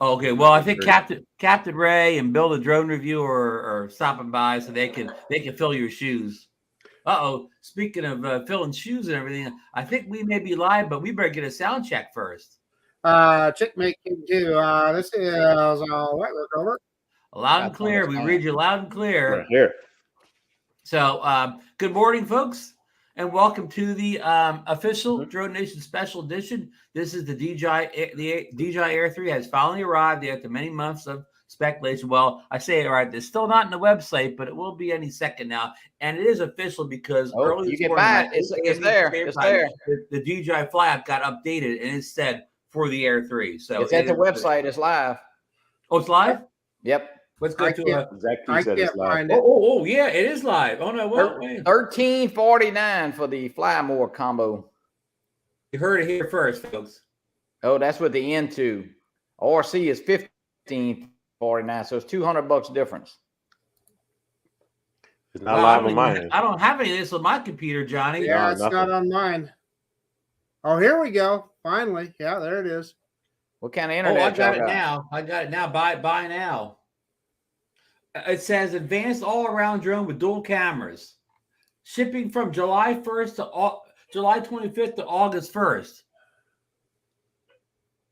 Okay, well, I think Captain Ray and Bill the Drone Review are stopping by so they can fill your shoes. Speaking of filling shoes and everything, I think we may be live, but we better get a sound check first. Check making too. This is what we're over. Loud and clear. We read you loud and clear. Right here. So, good morning, folks, and welcome to the official DroneNation Special Edition. This is the DJI Air 3 has finally arrived after many months of speculation. Well, I say it right. It's still not in the website, but it will be any second now, and it is official because early you get back. It's there. It's there. The DJI Fly app got updated, and it said for the Air 3. So it's at the website. It's live. Oh, it's live. Yep. Let's go to exactly. Said it's live. Oh, yeah, it is live. Oh no, what? $13.49 for the Fly More combo. You heard it here first, folks. Oh, that's with the N2. RC is $15.49, so it's $200 difference. It's not live on mine. I don't have any of this on my computer, Johnny. Yeah, it's not on mine. Oh, here we go. Finally, yeah, there it is. What kind of internet? I got it now. I got it now. Buy now. It says advanced all-around drone with dual cameras, shipping from July 1st to July 25th to August 1st.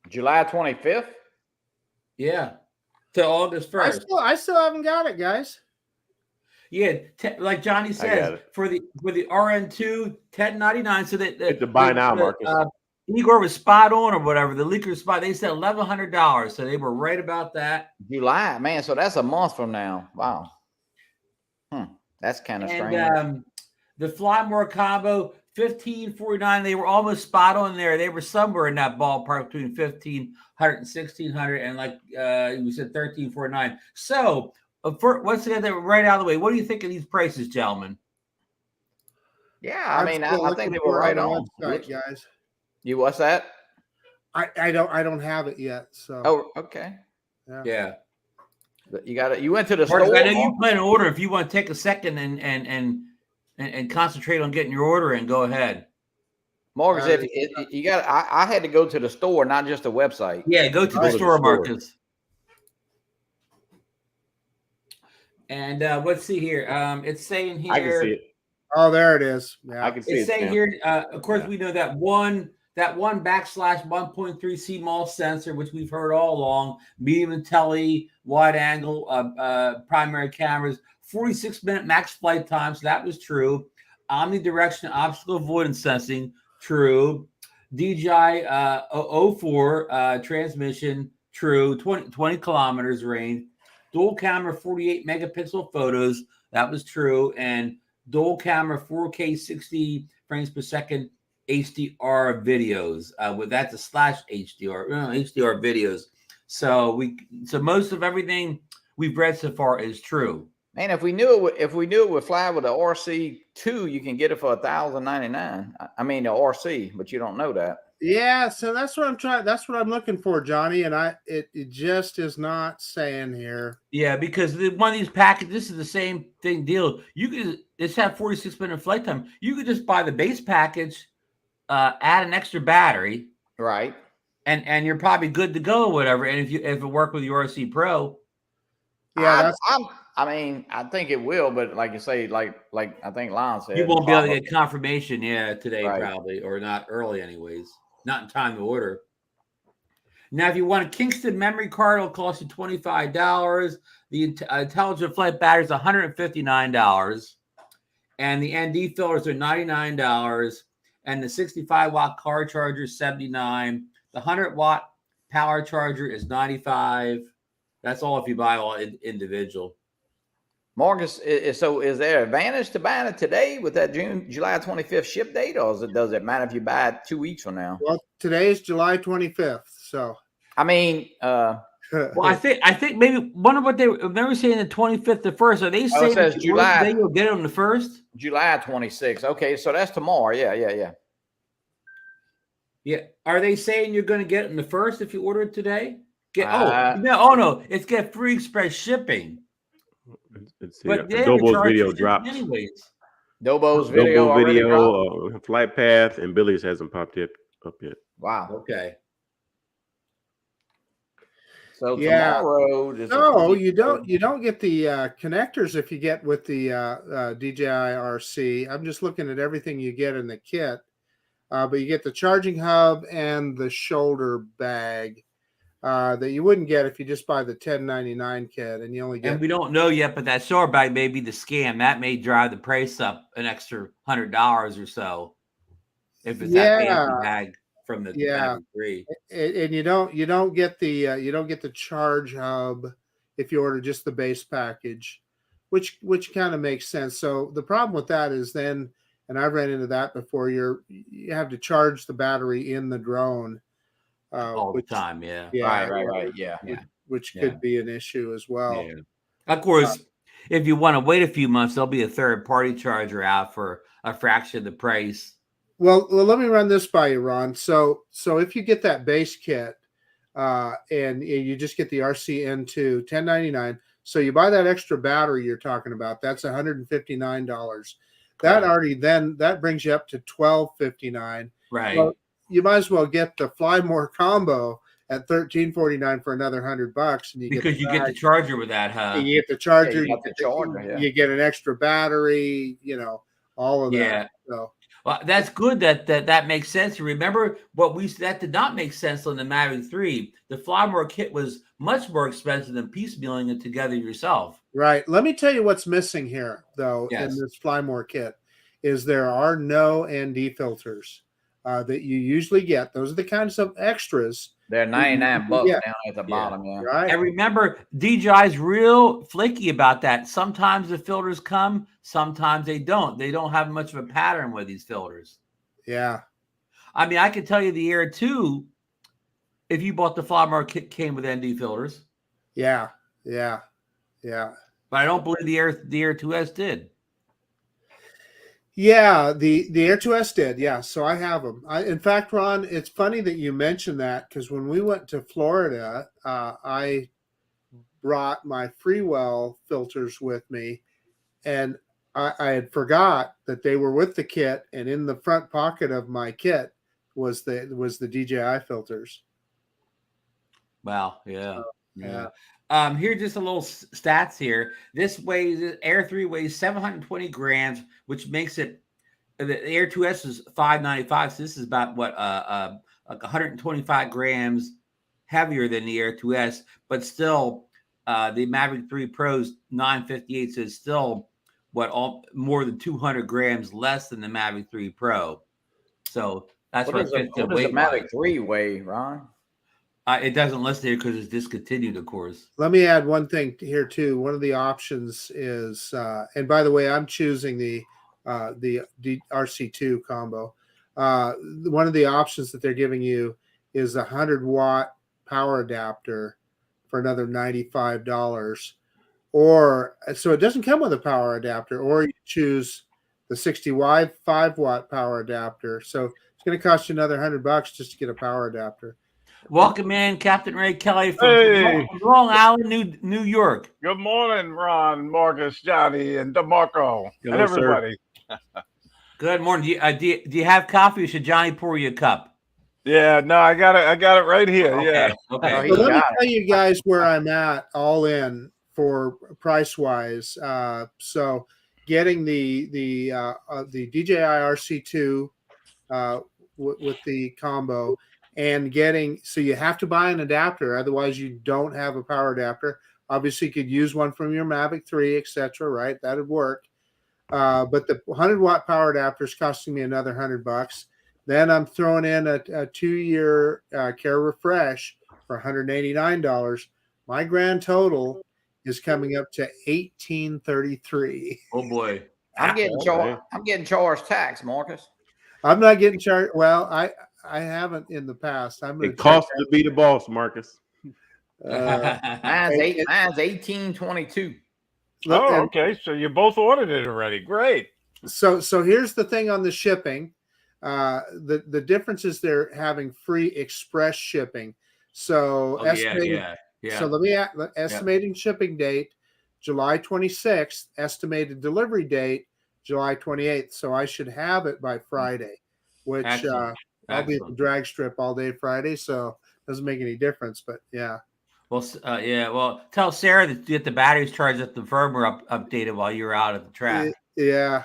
July 25th? Yeah, to August 1st. I still haven't got it, guys. Yeah, like Johnny says, for the RN2, $10.99. So that the buy now, Marcus. Igor was spot on or whatever. The leaker was spot. They said $1,100, so they were right about that. July, man. So that's a month from now. Wow. That's kind of strange. And the Fly More combo, $1,549. They were almost spot on there. They were somewhere in that ballpark between $1,500 and $1,600, and like we said, $1,349. So once again, they were right out of the way. What do you think of these prices, gentlemen? Yeah, I mean, I think they were right on, guys. You what's that? I don't have it yet. So okay. Yeah. You got it. You went to the Marcus, store. I know you plan an order. If you want to take a second and concentrate on getting your order in, go ahead. Marcus, if you got, I had to go to the store, not just the website. Yeah, go to the store, Marcus. And let's see here. It's saying here. I can see it. Oh, there it is. Yeah, I can see it's saying here. Of course, we know that one /1.3 CMOS sensor, which we've heard all along, medium and tele, wide angle, primary cameras, 46-minute max flight time. So that was true. Omnidirectional obstacle avoidance sensing, true. DJI 04 transmission, true. 20 kilometers range. Dual camera 48 megapixel photos, that was true. And dual camera 4K 60 frames per second HDR videos. That's a /HDR, HDR videos. So most of everything we've read so far is true. Man, if we knew it would fly with the RC2, you can get it for $1,099. I mean the RC, but you don't know that. Yeah, so that's what I'm trying. That's what I'm looking for, Johnny. And it just is not saying here. Yeah, because one of these packages, this is the same thing deal. You could just have 46-minute flight time. You could just buy the base package, add an extra battery, right? And you're probably good to go, or whatever. And if it worked with your RC Pro, yeah, I mean, I think it will, but like you say, like I think Lon said, you won't be able to get confirmation, today probably, or not early anyways. Not in time to order. Now, if you want a Kingston memory card, it'll cost you $25. The intelligent flight battery is $159. And the ND filters are $99. And the 65-watt car charger is $79. The 100-watt power charger is $95. That's all if you buy all individual. Marcus, so is there advantage to buying it today with that July 25th ship date, or does it matter if you buy it 2 weeks from now? Well, today's July 25th, so I mean, well, I think maybe one of what they were saying the 25th to 1st. Are they saying it says July? You'll get it on the 1st? July 26th. Okay, so that's tomorrow. Yeah. Yeah. Are they saying you're going to get it on the 1st if you order it today? No, it's get free express shipping. But Dobo's video dropped. Anyways, Dobo's video, flight path, and Billy's hasn't popped up yet. Wow. Okay. So Yeah. tomorrow, there's a No, 20 you don't get the connectors if you get with the DJI RC. I'm just looking at everything you get in the kit, but you get the charging hub and the shoulder bag that you wouldn't get if you just buy the 1099 kit, and you only get. And we don't know yet, but that shoulder bag may be the scam. That may drive the price up an extra $100 or so if it's that fancy bag from the Mavic 3. And you don't get the charge hub if you order just the base package, which kind of makes sense. So the problem with that is then, and I've ran into that before, you have to charge the battery in the drone All the time, yeah. Right. Yeah. Which could be an issue as well. Yeah. Of course, if you want to wait a few months, there'll be a third-party charger out for a fraction of the price. Well, let me run this by you, Ron. So if you get that base kit and you just get the RCN2 $1099, so you buy that extra battery you're talking about, that's $159. That brings you up to $1259. Right. Well, you might as well get the Fly More combo at $1349 for another $100, and you get the charger with that, huh? You get the charger, you get an extra battery, all of that. Yeah. So. Well, that's good that makes sense. Remember that did not make sense on the Mavic 3. The Fly More kit was much more expensive than piecemealing it together yourself. Right. Let me tell you what's missing here, though, in this Fly More kit, is there are no ND filters that you usually get. Those are the kinds of extras. They're $99 down at the bottom. Yeah. Right. And remember, DJI's real flaky about that. Sometimes the filters come, sometimes they don't. They don't have much of a pattern with these filters. Yeah. I mean, I can tell you the Air 2, if you bought the Fly More kit, came with ND filters. Yeah. But I don't believe the Air 2S did. Yeah, the Air 2S did. Yeah, so I have them. In fact, Ron, it's funny that you mentioned that, because when we went to Florida, I brought my Freewell filters with me, and I had forgot that they were with the kit, and in the front pocket of my kit was the DJI filters. Wow. Yeah. Here's just a little stats here. Air 3 weighs 720 grams, which makes it, the Air 2S is 595. So this is about like 125 grams heavier than the Air 2S, but still the Mavic 3 Pro's 958. So it's still more than 200 grams less than the Mavic 3 Pro. So that's what does the Mavic 3 weigh, Ron? It doesn't list there because it's discontinued, of course. Let me add one thing here too. One of the options is, and by the way, I'm choosing the RC2 combo. One of the options that they're giving you is a 100-watt power adapter for another $95. Or so it doesn't come with a power adapter, or you choose the 65-watt power adapter. So it's going to cost you another $100 just to get a power adapter. Welcome in, Captain Ray Kelly from Long Island, New York. Good morning, Ron, Marcus, Johnny, and DeMarco, and everybody. Good morning. Do you have coffee, or should Johnny pour you a cup? Yeah, no, I got it right here. Okay. Yeah. Okay. So let me tell you guys where I'm at all in for price wise. So getting the DJI RC2 with the combo. And so you have to buy an adapter, otherwise you don't have a power adapter. Obviously, you could use one from your Mavic 3, etc. Right, that'd work. But the 100-watt power adapter is costing me another $100. Then I'm throwing in a 2-year Care Refresh for $189. My grand total is coming up to $1,833. Oh boy, I'm getting charged tax, Marcus. I'm not getting charged. Well, I haven't in the past. It costs to be the boss, Marcus. Mine's 1822. Oh, okay. So you both ordered it already. Great. So here's the thing on the shipping. The difference is they're having free express shipping. So So let me estimating shipping date July 26th. Estimated delivery date July 28th. So I should have it by Friday, which I'll be at the drag strip all day Friday, so it doesn't make any difference. But yeah. Well, yeah. Well, tell Sarah to get the batteries charged at the firmware updated while you're out at the track. Yeah.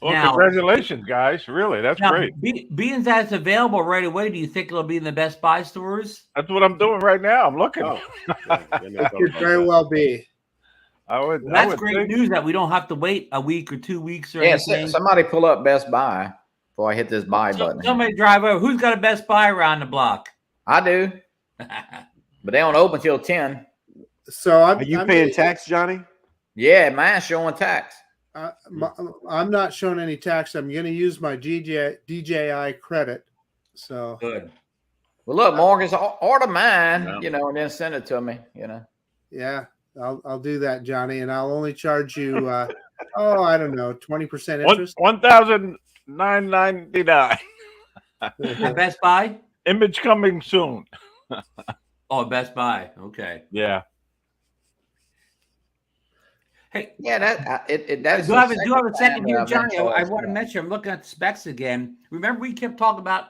Well, Now- congratulations, guys. Really, that's Now, great. being that it's available right away, do you think it'll be in the Best Buy stores? That's what I'm doing right now. I'm looking. Oh, yeah, It could very well be. I would. Well, I that's would great think- news that we don't have to wait a week or 2 weeks or Yeah, anything. somebody pull up Best Buy before I hit this buy button. Somebody drive over. Who's got a Best Buy around the block? I do, but they don't open till 10. So Are you paying tax, Johnny? Yeah, mine's showing tax. I'm not showing any tax. I'm going to use my DJI credit. So Good. Well, look, Marcus, order mine, Yeah. and then send it to me, yeah, I'll do that, Johnny, and I'll only charge you. I don't know, 20% interest. 1,999. At Best Buy? Image coming soon. Oh, Best Buy. Okay. Yeah. Hey, Yeah, that's. do I have a second time here, that I've been Johnny? I charged want to for. mention, I'm looking at the specs again. Remember, we kept talking about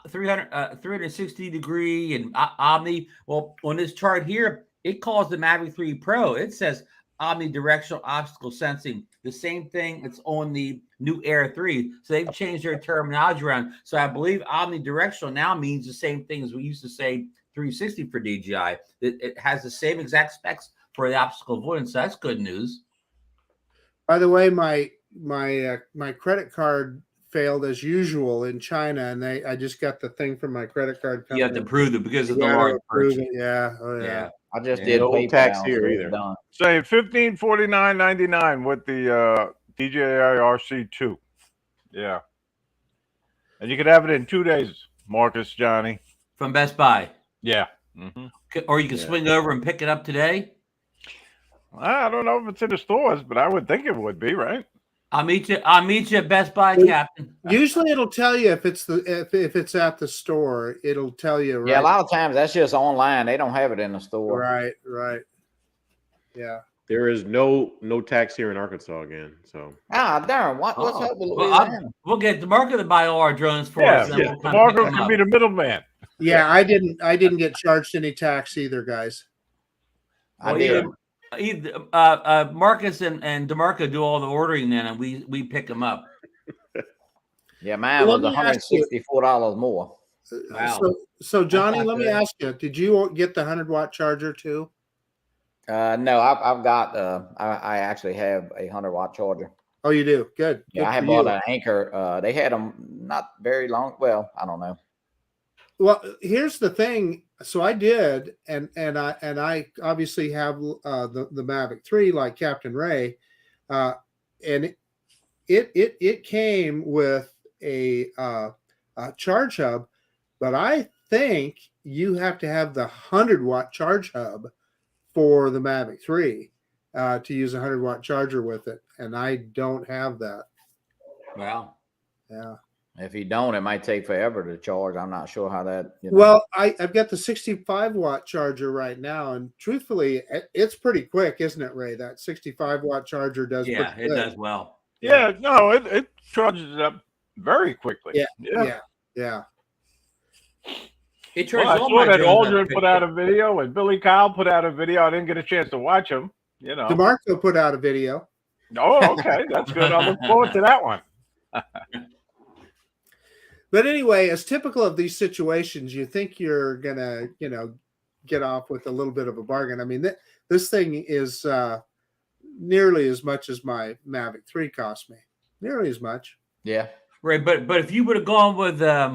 360 degree and omni. Well, on this chart here, it calls the Mavic 3 Pro. It says omnidirectional obstacle sensing. The same thing that's on the new Air 3. So they've changed their terminology around. So I believe omnidirectional now means the same thing as we used to say 360 for DJI. It has the same exact specs for the obstacle avoidance. So that's good news. By the way, my credit card failed as usual in China, and I just got the thing from my credit card company. You have to prove it because of You the gotta large approve purchase. it. Yeah. Oh, yeah. Yeah. I just Yeah. did No PayPal, tax so here it's either. done. Saying $1549.99 with the DJI RC2. Yeah. And you could have it in 2 days, Marcus, Johnny. From Best Buy. Yeah. Mm-hmm. Or you can swing over and pick it up today. I don't know if it's in the stores, but I would think it would be, right? I'll meet you at Best Buy, Captain. Usually, it'll tell you if it's if it's at the store. It'll tell you. Right? Yeah, a lot of times that's just online. They don't have it in the store. Right. Yeah. There is no tax here in Arkansas again. So Ah, darn. What's up with Well, Louisiana? we'll get DeMarco to buy all our drones for us. and then we'll come Marco pick them can up. be the middleman. Yeah, I didn't get charged any tax either, guys. I Well, did. either Marcus and DeMarco do all the ordering then, and we pick them up. Yeah, mine Let was me ask you- $164 more. Wow. So Johnny, That's let me good. ask you: did you get the 100-watt charger too? No, I've got. I actually have a 100-watt charger. Oh, you do. Good. Yeah, Good I had for bought you. an Anchor. They had them not very long. Well, I don't know. Well, here's the thing. So I did, and I obviously have the Mavic 3 like Captain Ray, and it came with a charge hub, but I think you have to have the 100-watt charge hub for the Mavic 3 to use a 100-watt charger with it, and I don't have that. Wow. Yeah. If you don't, it might take forever to charge. I'm not sure how that. Well, I've got the 65-watt charger right now, and truthfully, it's pretty quick, isn't it, Ray? That 65-watt charger does. Yeah, pretty it good. does well. Yeah, no, it charges it up very quickly. Yeah. It Well, charges I all saw my that drones Aldrin I've put picked out up. a video and Billy Kyle put out a video. I didn't get a chance to watch them. DeMarco put out a video. Oh, okay. That's good. I look forward to that one. But anyway, as typical of these situations, you think you're gonna, get off with a little bit of a bargain. I mean, this thing is nearly as much as my Mavic 3 cost me. Nearly as much. Yeah. Right, but if you would have gone with I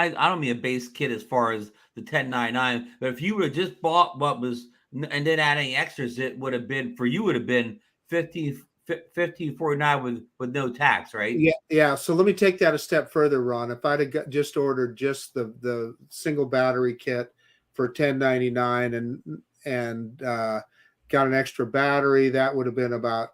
don't mean a base kit as far as the 1099, but if you would have just bought what was and then add any extras, it would have been 1549 with no tax, right? Yeah. So let me take that a step further, Ron. If I'd have just ordered just the single battery kit for $10.99 and got an extra battery, that would have been about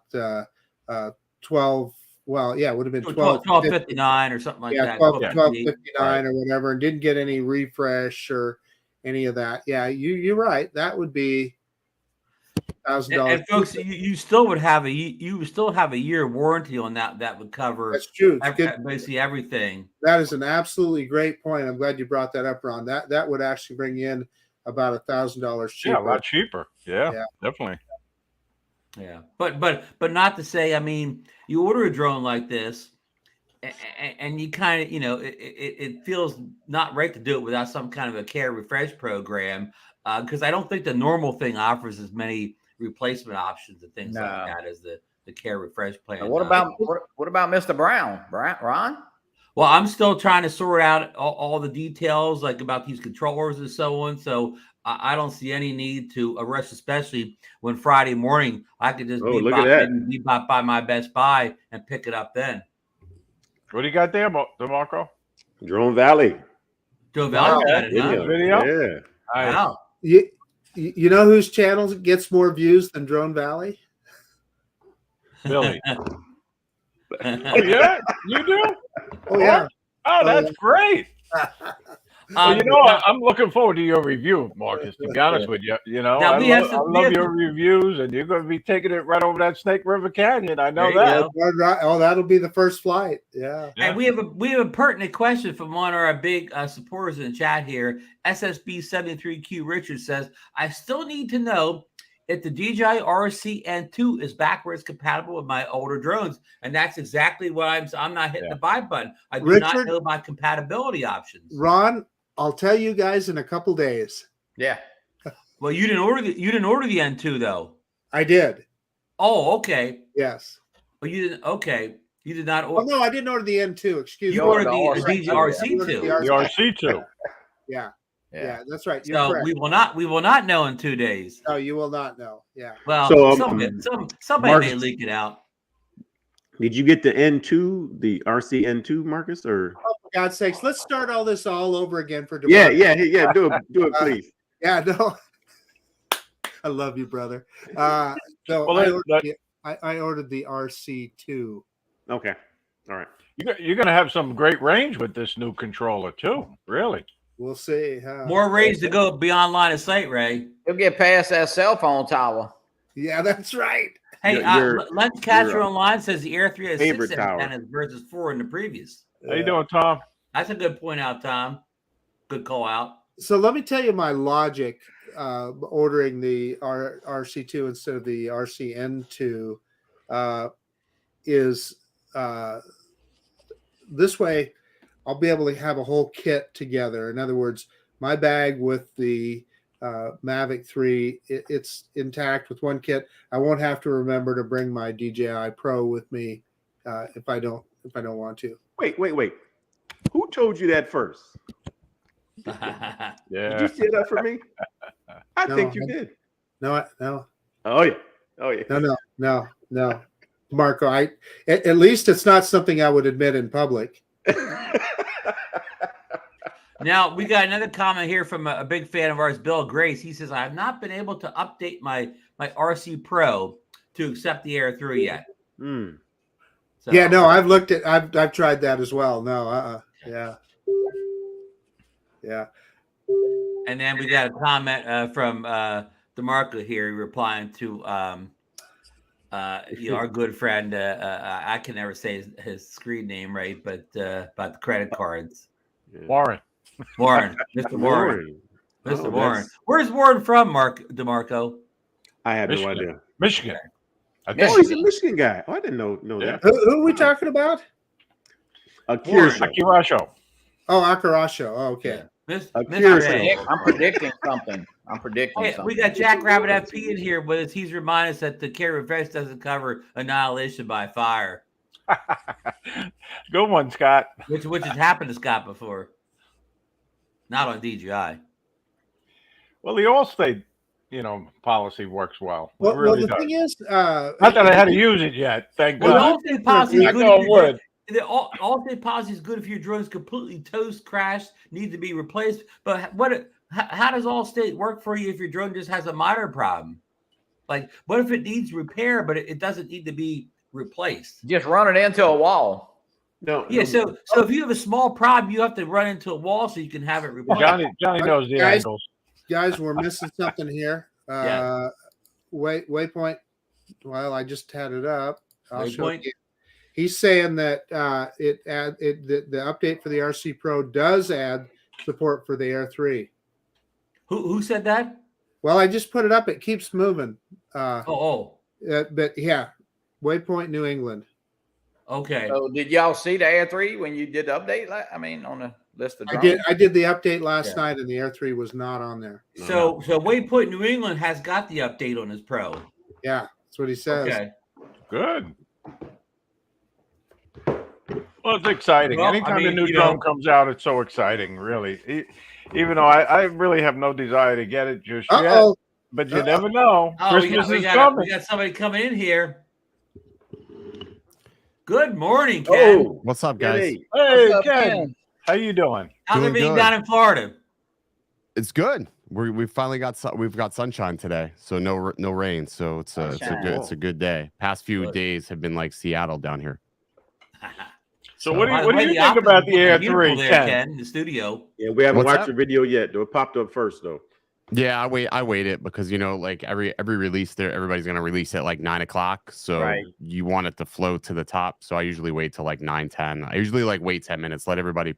12. Well, yeah, it would have been 1259 or something like that. 12.59 or whatever, and didn't get any refresh or any of that. Yeah, you're right. That would be $1,000. And folks, you still would have a year warranty on that. That would cover That's true. It's good. basically everything. That is an absolutely great point. I'm glad you brought that up, Ron. That would actually bring in about $1,000 cheaper. Yeah, a lot cheaper. Yeah, Yeah. definitely. Yeah, but not to say. I mean, you order a drone like this, and you kind of, it feels not right to do it without some kind of a care refresh program, because I don't think the normal thing offers as many replacement options and things like No. that as the care refresh plan. And what about Mr. Ron? Well, I'm still trying to sort out all the details, like about these controllers and so on. So I don't see any need to rush, especially when Friday morning I could just look at that. be by my Best Buy and pick it up then. What do you got there, DeMarco? Drone Valley. Joe Valley got it, huh? Video? Yeah. Nice. Wow. You know whose channel gets more views than Drone Valley? Billy. Oh, yeah, you do? Oh yeah. Oh, that's great. Well, I'm looking forward to your review, Marcus. To be honest with you, Now, I we have love your reviews, and you're going to be taking it right over that Snake River Canyon. I know There that. you go. Oh, that'll be the first flight. Yeah. And we have a pertinent question from one of our big supporters in the chat here. SSB 73Q Richard says, I still need to know if the DJI RCN2 is backwards compatible with my older drones. And that's exactly what I'm not hitting the buy button. I do not know my compatibility options. Ron, I'll tell you guys in a couple days. Yeah. Well, you didn't order the N2 though. I did. Oh, okay. Yes. But you didn't. Okay. You did not Oh order. no, I didn't order the N2. Excuse me. You ordered the the DJI RC2. The RC2. Yeah, that's right. You're So correct. we will not know in 2 days. No, you will not know. Yeah. Well, So, somebody Marcus, may leak it out. Did you get the N2, the RCN2, Marcus? Or Oh, for God's sakes, let's start all this all over again for yeah, tomorrow. yeah. Do it, please. Yeah, no. I love you, brother. So Well, I ordered the RC2. Okay, all right. You're going to have some great range with this new controller too. Really. We'll see. More range to go beyond line of sight, Ray. He'll get past that cell phone tower. Yeah, that's right. Hey, Lens Catcher Online says the Air 3 has 6 tower. antennas versus 4 in the previous. How you doing, Tom? That's a good point out, Tom. Good call out. So let me tell you my logic ordering the RC2 instead of the RCN2 is this way I'll be able to have a whole kit together. In other words, my bag with the Mavic 3, it's intact with one kit. I won't have to remember to bring my DJI Pro with me if I don't want to. Wait. Who told you that first? Yeah. Did you say that for me? I think you did. No. Oh yeah. No. Marco, at least it's not something I would admit in public. Now, we got another comment here from a big fan of ours, Bill Grace. He says, I have not been able to update my RC Pro to accept the Air 3 yet. Mm. So, yeah, no, I've tried that as well. No, yeah. And then we got a comment from DeMarco here replying to our good friend. I can never say his screen name right, but about the credit cards. Warren. Mr. Warren. Mr. Warren. Where's Warren from, DeMarco? I have no idea. Michigan. Oh, he's a Michigan guy. Oh, I didn't know that. Who are we talking about? Akirasho. Oh, Akirasho. Oh, okay. Yeah. I'm predicting something. We got Jackrabbit FP in here, but he's reminding us that the care refresh doesn't cover annihilation by fire. Good one, Scott. Which has happened to Scott before. Not on DJI. Well, the Allstate, policy works well. Well, really the thing is, not that I had to use it yet. Thank God. Well, the Allstate policy is I good. know it would. The Allstate policy is good if your drone's completely toast, crashed, need to be replaced. But how does Allstate work for you if your drone just has a minor problem? Like, what if it needs repair, but it doesn't need to be replaced? Just run it into a wall. No. Yeah. So if you have a small problem, you have to run into a wall so you can have it replaced. Johnny knows the angles. Guys, we're missing something here. Waypoint. Well, I just had it up. I'll show you. He's saying that the update for the RC Pro does add support for the Air 3. Who said that? Well, I just put it up. It keeps moving. Oh, But yeah, Waypoint New England. okay. So did y'all see the Air 3 when you did the update? I mean, on the list of drones? I did the update last Yeah. night, and the Air 3 was not on there. So Waypoint New England has got the update on his Pro. Yeah, that's what he says. Okay. Good. Well, it's exciting. Well, Anytime I mean, a new you drone know- comes out, it's so exciting, really. Even though I really have no desire to get it just yet. Uh-oh. But you never know. Oh, Christmas we is got coming. somebody coming in here. Good morning, Ken. Oh, What's up, guys? Kenny. Hey, What's up, Ken. Ken? How you doing? How's Doing everything good. down in Florida? It's good. We finally got we've got sunshine today, so no rain. So it's a good day. Past few Good. days have been like Seattle down here. So So- what By the do way, you the think office about is the looking Air beautiful 3, there, Ken? in the studio. Yeah, we haven't What's watched that? the video yet, though. It popped up first, though. Yeah, I wait it because like every release there, everybody's gonna release at like 9 o'clock. So Right. you want it to float to the top. So I usually wait till like 9:10. I usually like wait 10 minutes, let everybody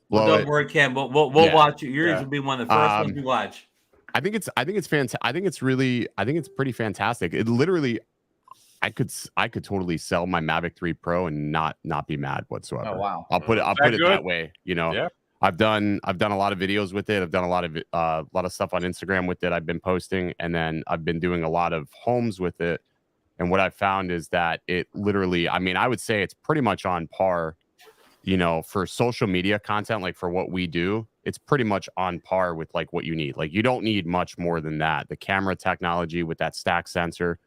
Well, blow don't it. worry, Ken. We'll Yeah. watch it. Yours Yeah. will be one of the first ones Um, we watch. I think it's fantastic. I think it's pretty fantastic. It literally, I could totally sell my Mavic 3 Pro and not be mad whatsoever. Oh, wow. I'll put it that that good? way. Yeah. I've done a lot of videos with it. I've done a lot of stuff on Instagram with it. I've been posting, and then I've been doing a lot of homes with it. And what I've found is that it literally, I mean, I would say it's pretty much on par, for social media content, like for what we do, it's pretty much on par with like what you need. Like you don't need much more than that. The camera technology with that stack sensor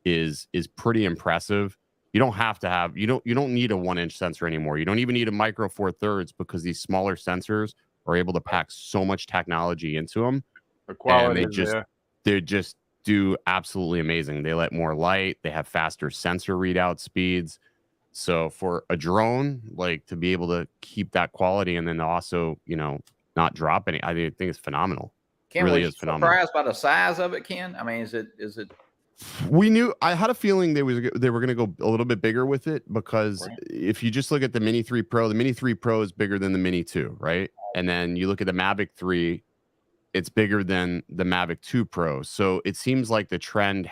is pretty impressive. You don't have to have, you don't need a 1-inch sensor anymore. You don't even need a micro 4/3 because these smaller sensors are able to pack so much technology into them. The quality And is there. they just do absolutely amazing. They let more light. They have faster sensor readout speeds. So for a drone, like to be able to keep that quality and then also, not drop any, I think it's phenomenal. Ken, really was is you phenomenal. surprised by the size of it, Ken? I mean, is it? We knew, I had a feeling they were going to go a little bit bigger with it because Right. if you just look at the Mini 3 Pro, the Mini 3 Pro is bigger than the Mini 2, right? And then you look at the Mavic 3, it's bigger than the Mavic 2 Pro. So it seems like the trend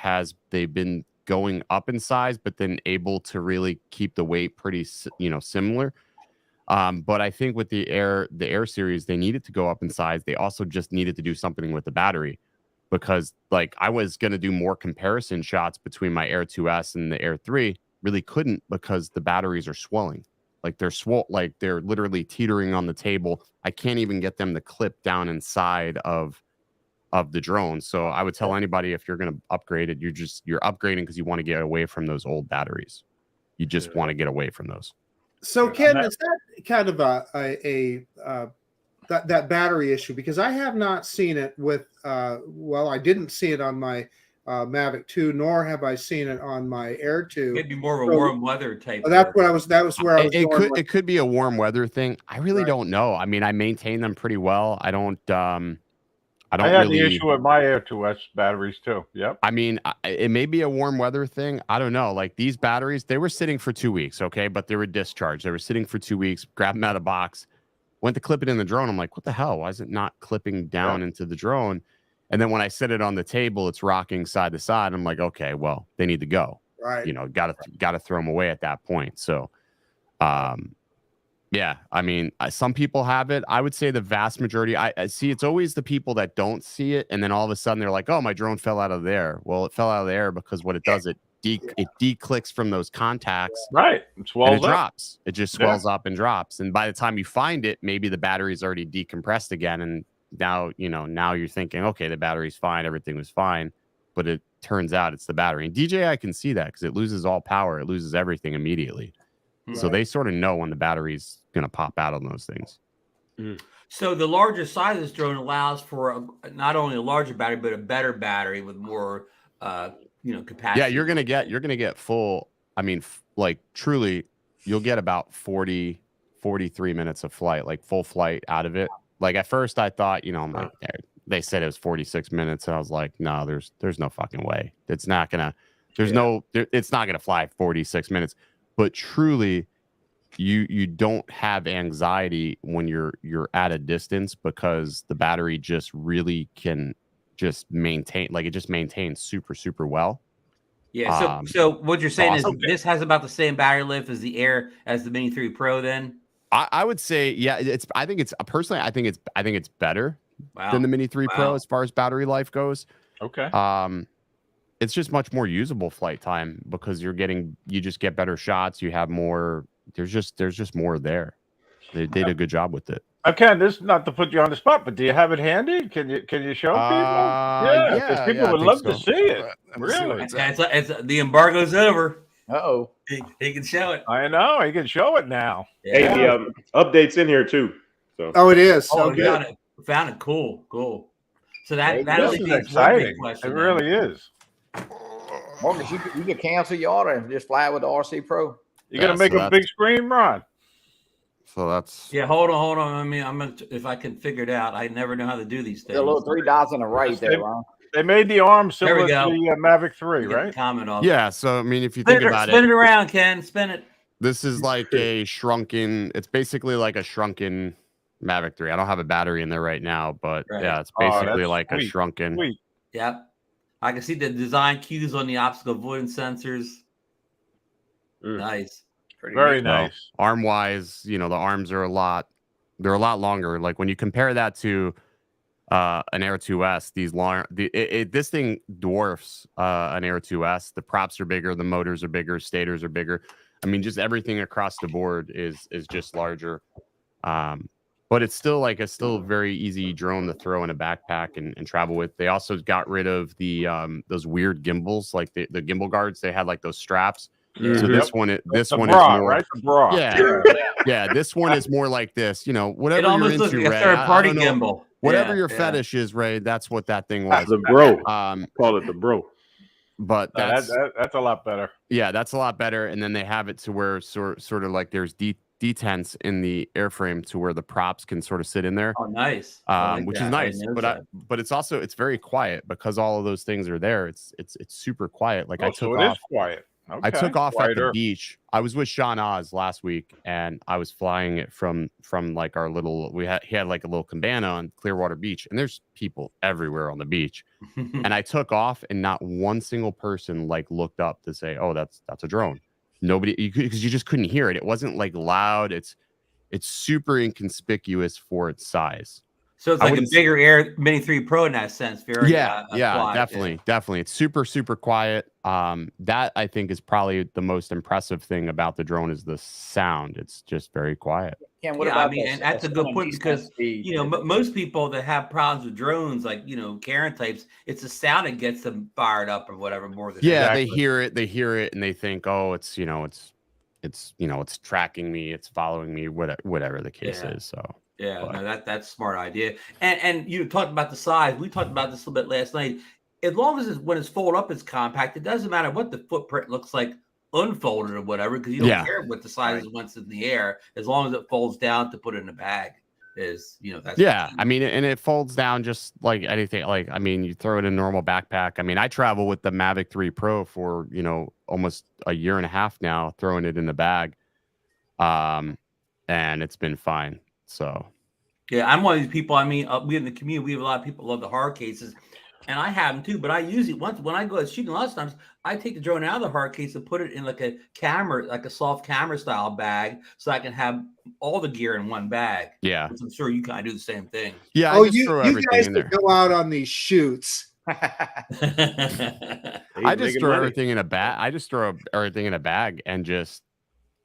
they've been going up in size, but then able to really keep the weight pretty, similar. But I think with the Air series, they needed to go up in size. They also just needed to do something with the battery. Because like I was going to do more comparison shots between my Air 2S and the Air 3, really couldn't because the batteries are swelling. Like they're literally teetering on the table. I can't even get them to clip down inside of the drone. So I would tell anybody, if you're going to upgrade it, you're upgrading because you want to get away from those old batteries. You just want to get away from those. So, Ken, is that kind of that battery issue? Because I have not seen it with, I didn't see it on my Mavic 2, nor have I seen it on my Air 2. Maybe more of a So- warm weather type. That was where I was going with- It could be a warm weather thing. I really Right. don't know. I mean, I maintain them pretty well. I don't I had really. the issue with my Air 2S batteries too. Yep. I mean, it may be a warm weather thing. I don't know. Like these batteries, they were sitting for 2 weeks, okay? But they were discharged. They were sitting for 2 weeks, grabbed them out of the box, went to clip it in the drone. I'm like, what the hell? Why is it not clipping down into the drone? And then when I set it on the table, it's rocking side to side. I'm like, okay, well, they need to go. right. Got to throw them away at that point. So, yeah, I mean, some people have it. I would say the vast majority. I see. It's always the people that don't see it, and then all of a sudden they're like, "Oh, my drone fell out of the air." Well, it fell out of the air because what it does, it declicks from those contacts, Right. It and swells it up. drops. It just swells up and drops. And by the time you find it, maybe the battery's already decompressed again, and now you're thinking, okay, the battery's fine, everything was fine, but it turns out it's the battery. And DJI can see that because it loses all power, it loses everything immediately. So they sort of know when the battery's going to pop out on those things. So the larger size of this drone allows for not only a larger battery, but a better battery with more, capacity. Yeah, you're gonna get full. I mean, like truly, you'll get about 43 minutes of flight, like full flight out of it. Like at first, I thought, I'm like, they said it was 46 minutes, and I was like, no, there's no fucking way. It's not gonna. It's not gonna fly 46 minutes. But truly, you don't have anxiety when you're at a distance, because the battery just really can just maintain, like it just maintains super well. Yeah. So what you're saying awesome. is this has about the same battery life as the Air as the Mini 3 Pro. Then I would say, yeah, I think it's better than the Mini 3 Pro as far as battery life goes. Okay. It's just much more usable flight time because you just get better shots. You have more. There's just more there. They did a good job with it. Ken, this is not to put you on the spot, but do you have it handy? Can you show people? Yeah, because people would love to see it. Really? It's the embargo's over. Uh-oh. He can show it. I know. He can show it now. Hey, the update's in here too. So. Oh, it is. Oh, Okay. got it. Found it. Cool. So that This is exciting. It really is. Marcus, you could cancel your order and just fly with the RC Pro. You're gonna make a big screen, Ron. So that's hold on. I mean, I'm gonna if I can figure it out. I never know how to do these things. The little 3 dots on the right there, Ron. They made the arm similar to go. the Mavic 3, right? Comment on. yeah. So I mean, if you think about spin it around, Ken. Spin it. this is like a shrunken. It's basically like a shrunken Mavic 3. I don't have a battery in there right now, but yeah, it's basically that's like a sweet. shrunken. Sweet. Yep. I can see the design cues on the obstacle avoidance sensors. Nice. Very nice. Arm wise, the arms are a lot longer. Like when you compare that to an Air 2S, this thing dwarfs an Air 2S. The props are bigger, the motors are bigger, stators are bigger. I mean, just everything across the board is just larger. But it's still a very easy drone to throw in a backpack and travel with. They also got rid of the those weird gimbals, like the gimbal guards. They had like those straps. So this one is more right? The bra. Yeah. This one is more like this. Whatever It almost you're looks into, like a Ray. third-party gimbal. Whatever your fetish is, Ray. That's what that thing was. The bro. Call it the bro. But that's a lot better. Yeah, that's a lot better. And then they have it to where sort of like there's detents in the airframe to where the props can sort of sit in there. Oh, nice. Which is nice. But it's very quiet because all of those things are there. It's super quiet. Like I took off. It is quiet. Okay. I took off at the beach. I was with Sean Oz last week, and I was flying it from like our little. He had like a little cabana on Clearwater Beach, and there's people everywhere on the beach. And I took off, and not one single person like looked up to say, "Oh, that's a drone." Nobody, because you just couldn't hear it. It wasn't like loud. It's super inconspicuous for its size. So it's like a bigger Air Mini 3 Pro in that sense. Very definitely. It's super quiet. That I think is probably the most impressive thing about the drone is the sound. It's just very quiet. Ken, what about and that's a good point because most people that have problems with drones, like Karen types, it's the sound that gets them fired up or whatever more than they hear it, and they think, oh, it's tracking me, it's following me, whatever the case is. So. Yeah, no, that's a smart idea. And you talked about the size. We talked about this a little bit last night. As long as when it's folded up, it's compact. It doesn't matter what the footprint looks like unfolded or whatever, because you don't care what the size is once in the air. As long as it folds down to put it in a bag, that's I mean, and it folds down just like anything. Like I mean, you throw it in a normal backpack. I mean, I travel with the Mavic 3 Pro for almost a year and a half now, throwing it in the bag, and it's been fine. So, yeah, I'm one of these people. I mean, we in the community, we have a lot of people who love the hard cases, and I have them too. But I use it once when I go shooting. A lot of times, I take the drone out of the hard case and put it in like a camera, like a soft camera style bag, so I can have all the gear in one bag. Yeah, which I'm sure you kind of do the same thing. Yeah. You guys could go out on these shoots. I just throw everything in a bag. I just throw everything in a bag and just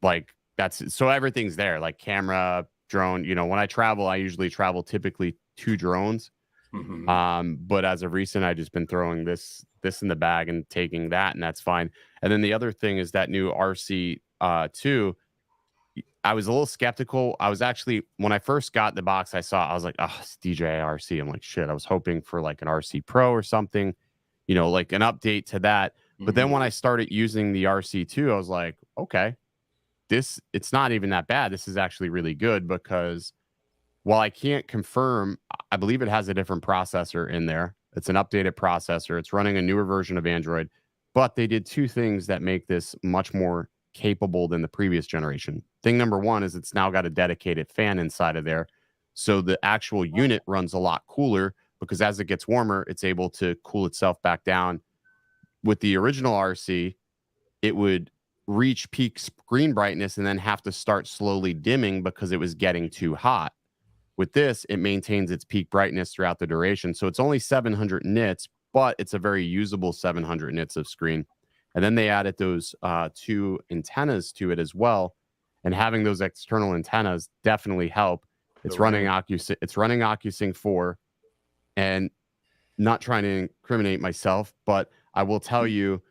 like that's so everything's there, like camera. Drone, when I travel, I usually travel typically 2 drones. But as of recent, I've just been throwing this in the bag and taking that, and that's fine. And then the other thing is that new RC2. I was a little skeptical. I was actually, when I first got the box, I was like, oh, it's DJI RC. I'm like, shit. I was hoping for like an RC Pro or something, like an update to that. But then when I started using the RC2, I was like, okay. It's not even that bad. This is actually really good because while I can't confirm, I believe it has a different processor in there. It's an updated processor. It's running a newer version of Android, but they did 2 things that make this much more capable than the previous generation. Thing number one is it's now got a dedicated fan inside of there. So the actual unit runs a lot cooler because as it gets warmer, it's able to cool itself back down. With the original RC, it would reach peak screen brightness and then have to start slowly dimming because it was getting too hot. With this, it maintains its peak brightness throughout the duration. So it's only 700 nits, but it's a very usable 700 nits of screen. And then they added those 2 antennas to it as well. And having those external antennas definitely help. It's running OcuSync 4, and not trying to incriminate myself, but I will tell you,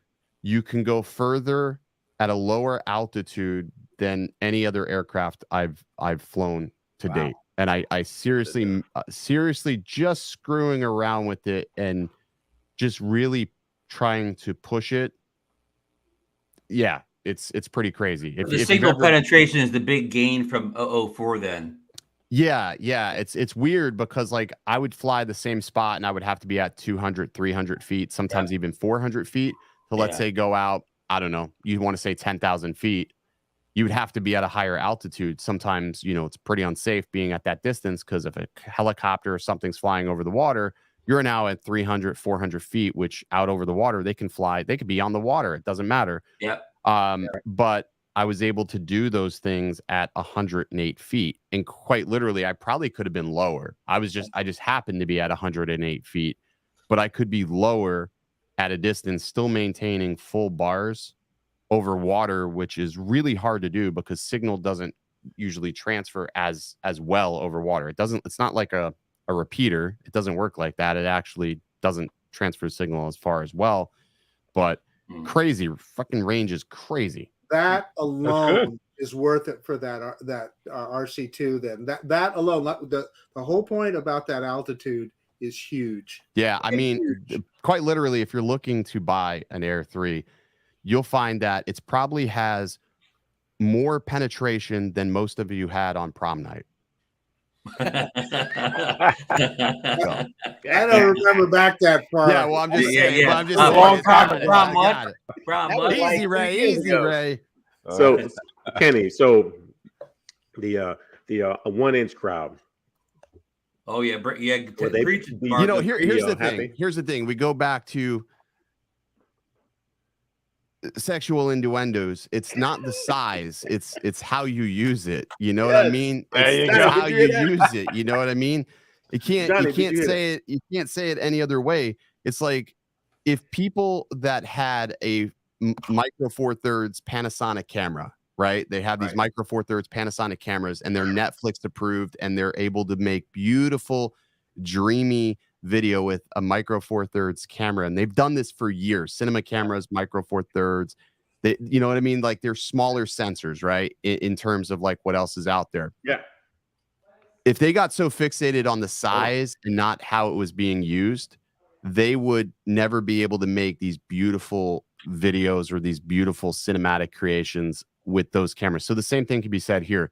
you can go further at a lower altitude than any other aircraft I've flown to date. And I seriously just screwing around with it and just really trying to push it. Yeah, it's pretty crazy. The signal penetration is the big gain from 004 then. Yeah, it's weird because like I would fly the same spot and I would have to be at 200, 300 feet, sometimes even 400 feet to let's say go out, I don't know, you want to say 10,000 feet. You would have to be at a higher altitude. Sometimes, you know, it's pretty unsafe being at that distance because if a helicopter or something's flying over the water, you're now at 300, 400 feet, which out over the water, they can fly, they could be on the water. It doesn't matter. Yep. But I was able to do those things at 108 feet. And quite literally, I probably could have been lower. I just happened to be at 108 feet, but I could be lower at a distance, still maintaining full bars over water, which is really hard to do because signal doesn't usually transfer as well over water. It's not like a repeater. It doesn't work like that. It actually doesn't transfer signal as far as well, but crazy fucking range is crazy. That alone is worth it for that RC2. Then that alone, the whole point about that altitude is huge. Yeah, I mean, quite literally, if you're looking to buy an Air 3, you'll find that it's probably has more penetration than most of you had on prom night. I don't remember back that far. Yeah, well, I'm just saying. Yeah. I'm just Long saying, time, prom what? Easy, Ray. Easy, Ray. So, Kenny, so the 1-inch crowd. Oh yeah, Were they- preach. You know, here's the happy? thing. Here's the thing. We go back to sexual innuendos. It's not the size. It's how you use it. You know what I mean? It's how you use it. You know what I mean? Johnny, You can't say it. You can't say it any other way. It's like if people that had a micro four thirds Panasonic camera, right? They have these micro four thirds Panasonic cameras and they're Netflix approved and they're able to make beautiful, dreamy video with a micro four thirds camera. And they've done this for years. Cinema cameras, micro four thirds. You know what I mean? Like they're smaller sensors, right? In terms of like what else is out there. Yeah. If they got so fixated on the size and not how it was being used, they would never be able to make these beautiful videos or these beautiful cinematic creations with those cameras. So the same thing can be said here.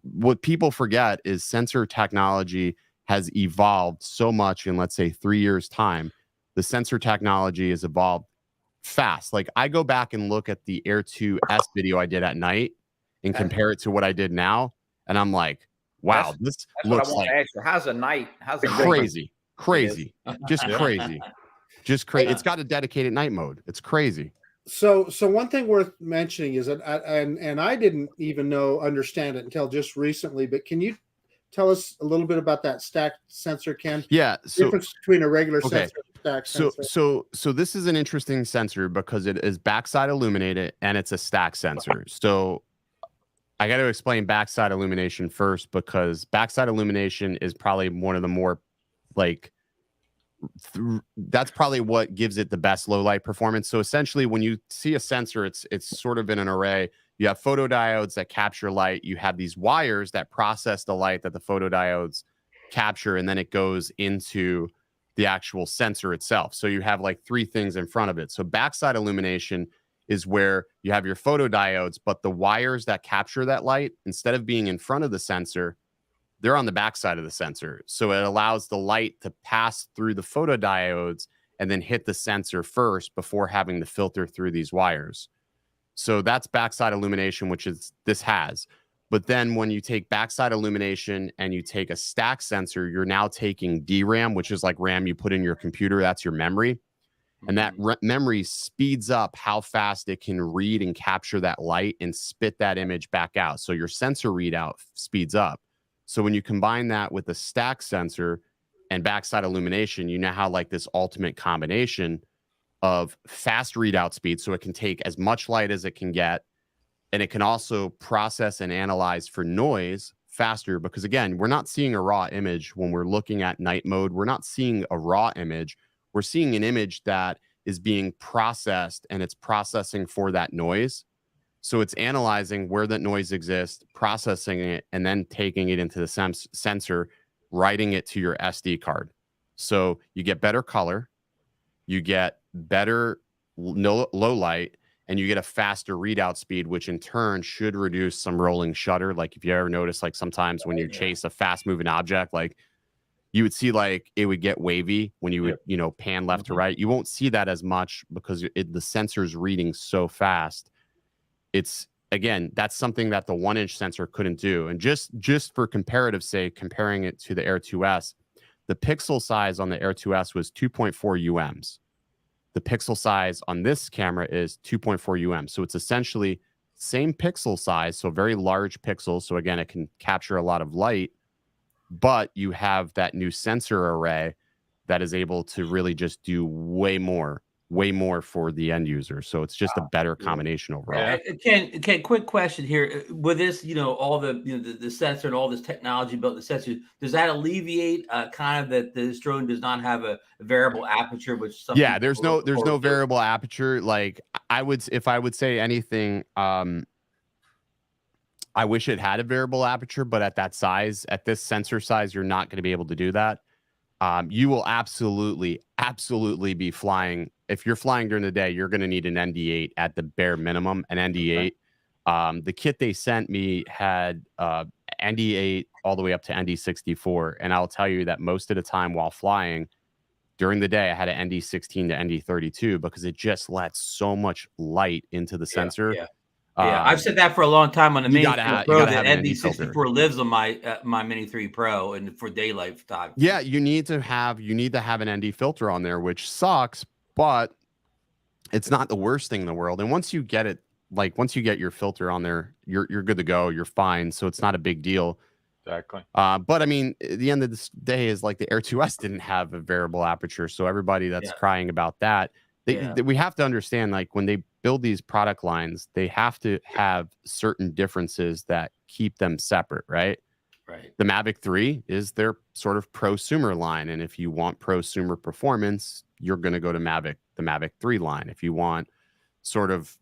What people forget is sensor technology has evolved so much in, let's say, 3 years' time. The sensor technology has evolved fast. Like I go back and look at the Air 2S video I did at night and compare it to what I did now. And I'm like, wow, this looks like how's the night? Crazy. Just crazy. It's got a dedicated night mode. It's crazy. So one thing worth mentioning is that, and I didn't even understand it until just recently, but can you tell us a little bit about that stacked sensor, Ken? Yeah. So, difference between a regular sensor and a stacked sensor. So this is an interesting sensor because it is backside illuminated and it's a stack sensor. So I got to explain backside illumination first because backside illumination is probably one of the more like that's probably what gives it the best low light performance. So essentially when you see a sensor, it's sort of in an array. You have photodiodes that capture light. You have these wires that process the light that the photodiodes capture, and then it goes into the actual sensor itself. So you have like three things in front of it. So backside illumination is where you have your photodiodes, but the wires that capture that light, instead of being in front of the sensor, they're on the backside of the sensor. So it allows the light to pass through the photodiodes and then hit the sensor first before having to filter through these wires. So that's backside illumination, which is this has. But then when you take backside illumination and you take a stack sensor, you're now taking DRAM, which is like RAM you put in your computer. That's your memory. And that memory speeds up how fast it can read and capture that light and spit that image back out. So your sensor readout speeds up. So when you combine that with the stack sensor and backside illumination, you now have like this ultimate combination of fast readout speed. So it can take as much light as it can get. And it can also process and analyze for noise faster, because again, we're not seeing a raw image when we're looking at night mode. We're not seeing a raw image. We're seeing an image that is being processed, and it's processing for that noise. So it's analyzing where that noise exists, processing it, and then taking it into the sensor, writing it to your SD card. So you get better color, you get better low light, and you get a faster readout speed, which in turn should reduce some rolling shutter. Like if you ever notice, like sometimes when you chase a fast moving object, like you would see like it would get wavy when you would, pan left to right. You won't see that as much because the sensor's reading so fast. It's, again, that's something that the 1-inch sensor couldn't do. And just for comparative sake, comparing it to the Air 2S, the pixel size on the Air 2S was 2.4 UMs. The pixel size on this camera is 2.4 UM. So it's essentially same pixel size, so very large pixels. So again, it can capture a lot of light, but you have that new sensor array that is able to really just do way more for the end user. So it's just a better combination overall. Ken, quick question here. With this, all the, the sensor and all this technology built in the sensor, does that alleviate kind of that this drone does not have a variable aperture, which there's no variable aperture. Like if I would say anything, I wish it had a variable aperture, but at that size, at this sensor size, you're not going to be able to do that. You will absolutely be flying. If you're flying during the day, you're going to need an ND8 at the bare minimum, an ND8. The kit they sent me had ND8 all the way up to ND64. And I'll tell you that most of the time while flying during the day, I had an ND16 to ND32 because it just lets so much light into the sensor. I've said that for a long time on the Mini 3 Pro. The ND64 lives on my Mini 3 Pro and for daylight photography. Yeah, you need to have an ND filter on there, which sucks, but it's not the worst thing in the world. And once you get it, like once you get your filter on there, you're good to go. You're fine. So it's not a big deal. Exactly. But I mean, at the end of this day is like the Air 2S didn't have a variable aperture. So everybody that's crying about that, we have to understand, like when they build these product lines, they have to have certain differences that keep them separate, right? Right. The Mavic 3 is their sort of prosumer line. And if you want prosumer performance, you're going to go to the Mavic 3 line. If you want sort of,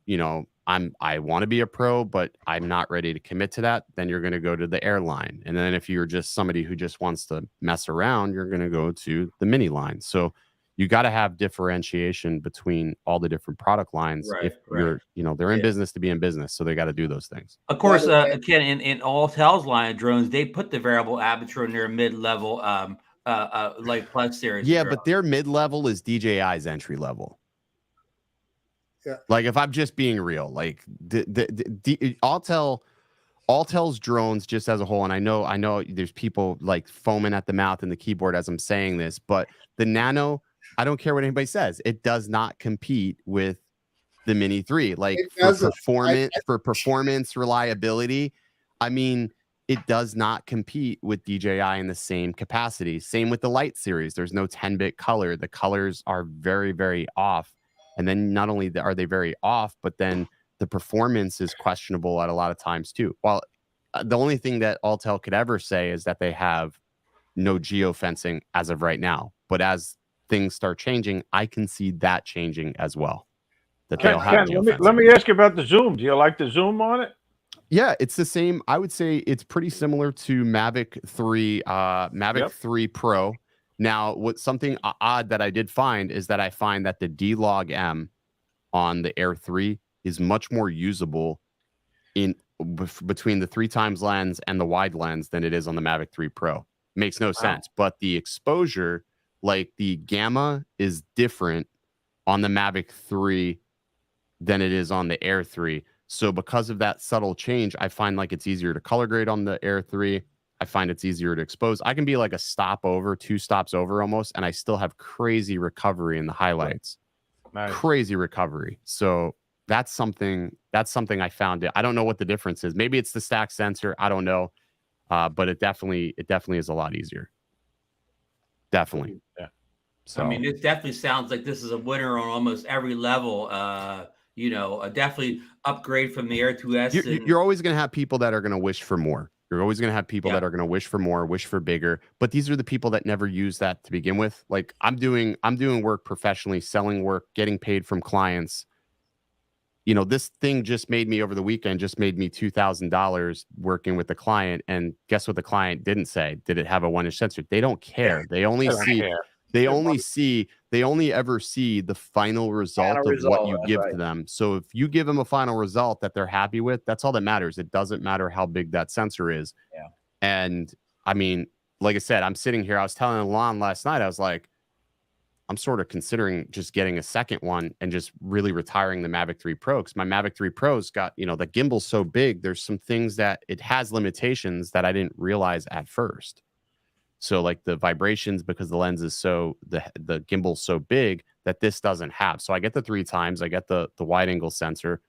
I want to be a pro, but I'm not ready to commit to that, then you're going to go to the Air line. And then if you're just somebody who just wants to mess around, you're going to go to the Mini line. So you got to have differentiation between all the different product lines. You're, they're in business to be in business. So they got to do those things. Of course, Ken, in Alltel's line of drones, they put the variable aperture in their mid-level Light Plus series. Yeah, but their mid-level is DJI's entry level. Yeah. Like if I'm just being real, like Alltel's drones just as a whole, and I know there's people like foaming at the mouth in the keyboard as I'm saying this, but the Nano, I don't care what anybody says, it does not compete with the Mini 3. Like for performance, reliability, I mean, it does not compete with DJI in the same capacity. Same with the Light series. There's no 10-bit color. The colors are very, very off. And then not only are they very off, but then the performance is questionable at a lot of times too. Well, the only thing that Alltel could ever say is that they have no geofencing as of right now. But as things start changing, I can see that changing as well. That they'll have geofencing. Let me ask you about the zoom. Do you like the zoom on it? Yeah, it's the same. I would say it's pretty similar to Mavic 3, 3 Pro. Now, what's something odd that I did find is that I find that the D-Log M on the Air 3 is much more usable between the 3x lens and the wide lens than it is on the Mavic 3 Pro. Makes no sense. But the exposure, like the gamma is different on the Mavic 3 than it is on the Air 3. So because of that subtle change, I find like it's easier to color grade on the Air 3. I find it's easier to expose. I can be like a stop over, 2 stops over almost, and I still have crazy recovery in the highlights. Nice. Crazy recovery. So that's something I found. I don't know what the difference is. Maybe it's the stack sensor. I don't know. But it definitely is a lot easier. Definitely. Yeah. So I mean, it definitely sounds like this is a winner on almost every level. Definitely upgrade from the Air 2S. you're always going to have people that are going to wish for more. You're always going to have people that are going to wish for more, wish for bigger. But these are the people that never use that to begin with. Like I'm doing work professionally, selling work, getting paid from clients. You know, this thing just made me over the weekend, just made me $2,000 working with the client. And guess what the client didn't say? Did it have a 1-inch sensor? They don't care. They only they only ever see the final result of what you give to them. So if you give them a final result that they're happy with, that's all that matters. It doesn't matter how big that sensor is. Yeah. And I mean, like I said, I'm sitting here, I was telling Alon last night, I was like, I'm sort of considering just getting a second one and just really retiring the Mavic 3 Pro, because my Mavic 3 Pro's got, the gimbal's so big. There's some things that it has limitations that I didn't realize at first. So like the vibrations, because the lens is the gimbal's so big that this doesn't have. So I get the 3 times, I get the wide angle sensor,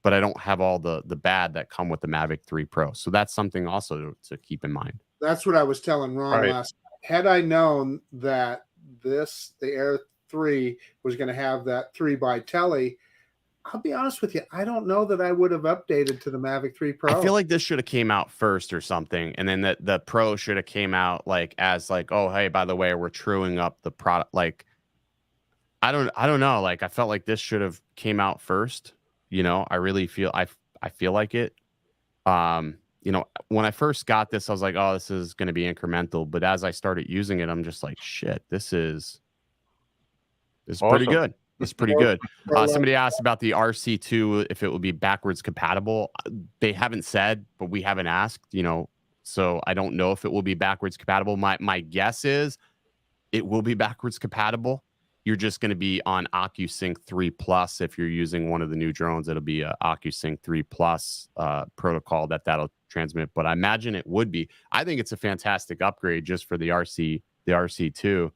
but I don't have all the bad that come with the Mavic 3 Pro. So that's something also to keep in mind. That's what I was telling Ron last night. Had I known that the Air 3 was going to have that 3x tele, I'll be honest with you, I don't know that I would have updated to the Mavic 3 Pro. I feel like this should have came out first or something, and then the Pro should have came out as oh, hey, by the way, we're truing up the product. Like I don't know. Like I felt like this should have came out first. I really feel I feel like it. When I first got this, I was like, oh, this is going to be incremental. But as I started using it, I'm just like, shit, this is awesome. Pretty good. It's pretty good. Somebody asked about the RC2, if it would be backwards compatible. They haven't said, but we haven't asked, so I don't know if it will be backwards compatible. My guess is it will be backwards compatible. You're just going to be on OcuSync 3 Plus. If you're using one of the new drones, it'll be a OcuSync 3 Plus protocol that'll transmit. But I imagine it would be. I think it's a fantastic upgrade just for the RC2.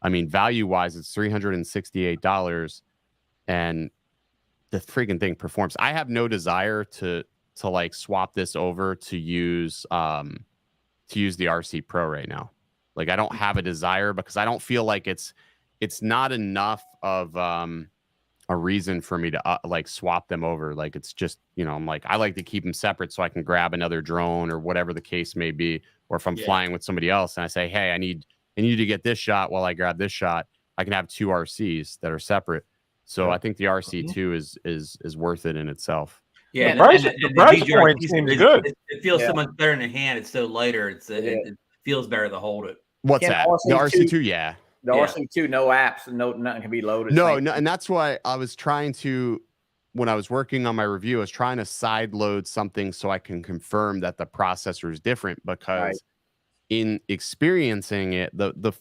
I mean, value-wise, it's $368, and the freaking thing performs. I have no desire to swap this over to use the RC Pro right now. Like, I don't have a desire because I don't feel like it's not enough of a reason for me to swap them over. Like, it's just, I'm like, I like to keep them separate so I can grab another drone or whatever the case may be. Or if I'm flying with somebody else and I say, hey, I need to get this shot while I grab this shot, I can have 2 RCs that are separate. So I think the RC2 is worth it in itself. Yeah, the price point seems good. It feels so much better in the hand. It's so lighter. It feels better to hold it. What's that? The RC2, yeah. The RC2, no apps, nothing can be loaded. No, and that's why I was trying to, when I was working on my review, I was trying to side load something so I can confirm that the processor is different, because in experiencing it, the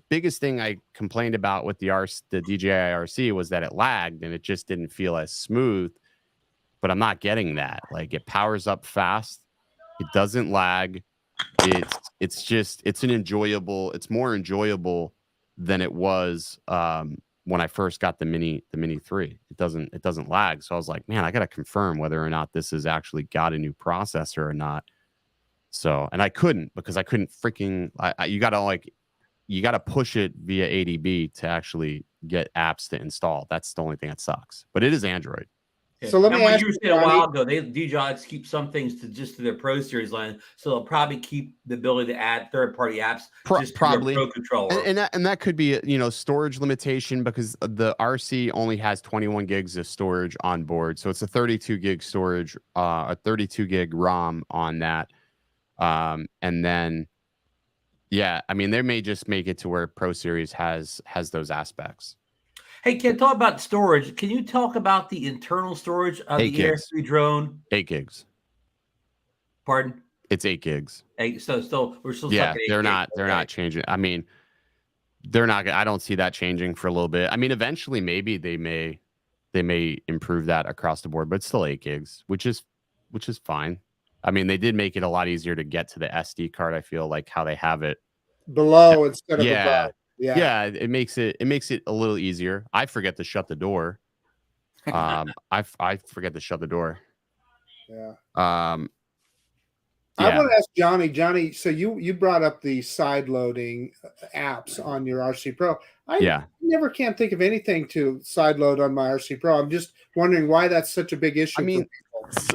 biggest thing I complained about with the DJI RC was that it lagged and it just didn't feel as smooth. But I'm not getting that. Like, it powers up fast. It doesn't lag. It's more enjoyable than it was when I first got the Mini 3. It doesn't lag. So I was like, man, I got to confirm whether or not this has actually got a new processor or not. So, and I couldn't, because I couldn't freaking, you got to push it via ADB to actually get apps to install. That's the only thing that sucks, but it is Android. Yeah. So let me ask you said a while ago, DJI keep some things to their Pro Series line, so they'll probably keep the ability to add third-party apps probably to their Pro controller. And that could be storage limitation, because the RC only has 21 gigs of storage on board, so it's a 32 gig storage, a 32 gig ROM on that, and then I mean, they may just make it to where Pro Series has those aspects. Hey, Ken, talk about storage. Can you talk about the internal storage of the Air 3 drone? 8 gigs. Pardon? It's 8 gigs. So we're still yeah. Stuck at 8 they're gigs. They're not changing. I mean, they're not. I don't see that changing for a little bit. I mean, eventually, maybe they may they may improve that across the board, but it's still 8 gigs, which is fine. I mean, they did make it a lot easier to get to the SD card. I feel like how they have it below instead of yeah. above. Yeah. Yeah, it makes it a little easier. I forget to shut the door. I forget to shut the door. Yeah. Yeah. I want to ask Johnny. Johnny, so you brought up the side loading apps on your RC Pro. I never can think of anything to side load on my RC Pro. I'm just wondering why that's such a big issue. I mean,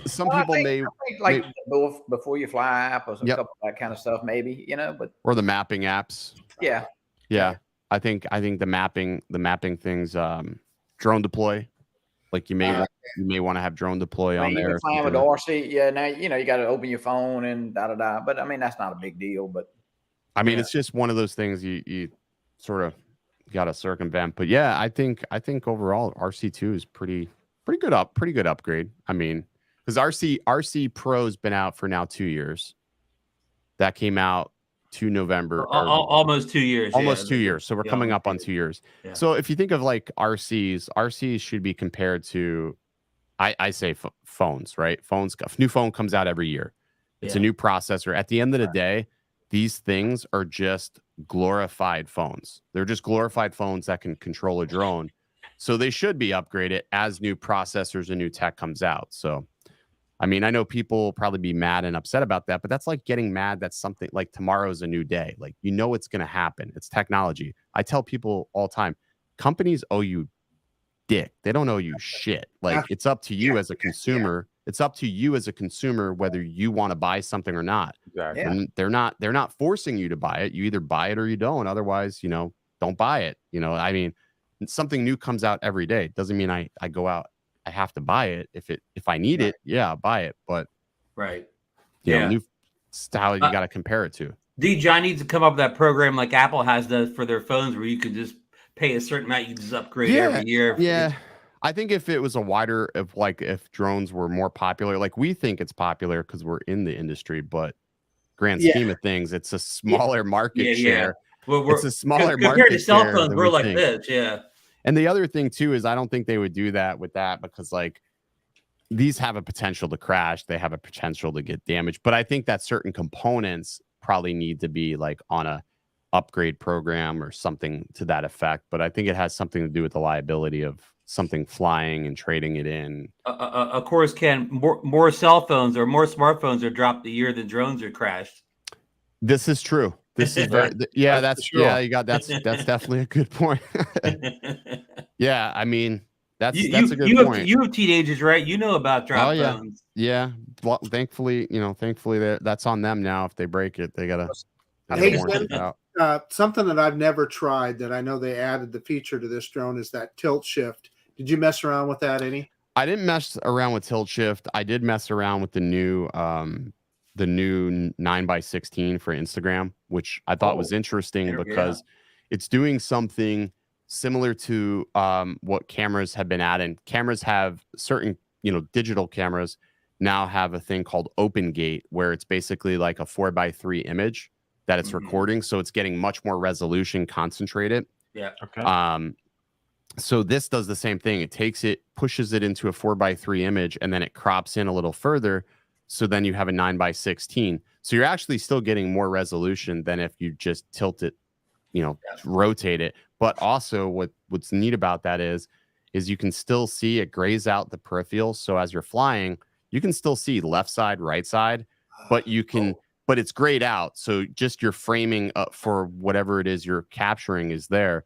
some people I think like before you fly app or some couple of that kind of stuff, maybe, you know, but or the mapping apps. Yeah. I think the mapping things, drone deploy. Like you may want to have drone deploy on there. Flying with the RC, now you know you got to open your phone and But I mean that's not a big deal. But I mean it's just one of those things you sort of got to circumvent. But yeah, I think overall RC2 is pretty good upgrade. I mean, because RC Pro's been out for now 2 years. That came out to November. Almost 2 years. Almost 2 years. So we're coming up on 2 years. Yeah. So if you think of like RCs should be compared to, I say phones, right? New phone comes out every year. It's a new processor. At the end of the day, these things are just glorified phones. They're just glorified phones that can control a drone. So they should be upgraded as new processors and new tech comes out. So I mean, I know people will probably be mad and upset about that, but that's like getting mad that something like tomorrow's a new day. Like, you know, it's going to happen. It's technology. I tell people all the time, companies owe you dick. They don't owe you shit. Like, it's up to you as a consumer. It's up to you as a consumer whether you want to buy something or not. Exactly. And they're not forcing you to buy it. You either buy it or you don't. Otherwise, you know, don't buy it. You know, I mean, something new comes out every day. It doesn't mean I go out. I have to buy it if I need it. Yeah, I'll buy it. But you know, new style you got to compare it to. DJI needs to come up with that program like Apple has for their phones, where you can just pay a certain amount, you just upgrade every year. Yeah, I think if it was if drones were more popular, like we think it's popular because we're in the industry, but grand scheme of things, it's a smaller market share. Well, it's a smaller market compared to cell phones. We're like this, And the other thing too is I don't think they would do that with that because like these have a potential to crash. They have a potential to get damaged. But I think that certain components probably need to be like on a upgrade program or something to that effect. But I think it has something to do with the liability of something flying and trading it in. Of course, Ken, more cell phones or more smartphones are dropped a year than drones are crashed. This is true. This is very, that's definitely a good point. Yeah, I mean, that's a good point. You have teenagers, right? You know about drop phones. Yeah. Well, thankfully that's on them now. If they break it, they gotta. Something that I've never tried that I know they added the feature to this drone is that tilt shift. Did you mess around with that any? I didn't mess around with tilt shift. I did mess around with the new 9x16 for Instagram, which I thought was interesting because it's doing something similar to what cameras have been adding. Cameras have certain, digital cameras now have a thing called open gate, where it's basically like a 4x3 image that it's recording. So it's getting much more resolution concentrated. Yeah. Okay. So this does the same thing. It takes it, pushes it into a 4x3 image, and then it crops in a little further. So then you have a 9x16. So you're actually still getting more resolution than if you just tilt it, rotate it. But also what's neat about that is you can still see it grays out the peripheral. So as you're flying, you can still see left side, right side, but but it's grayed out. So just your framing up for whatever it is you're capturing is there.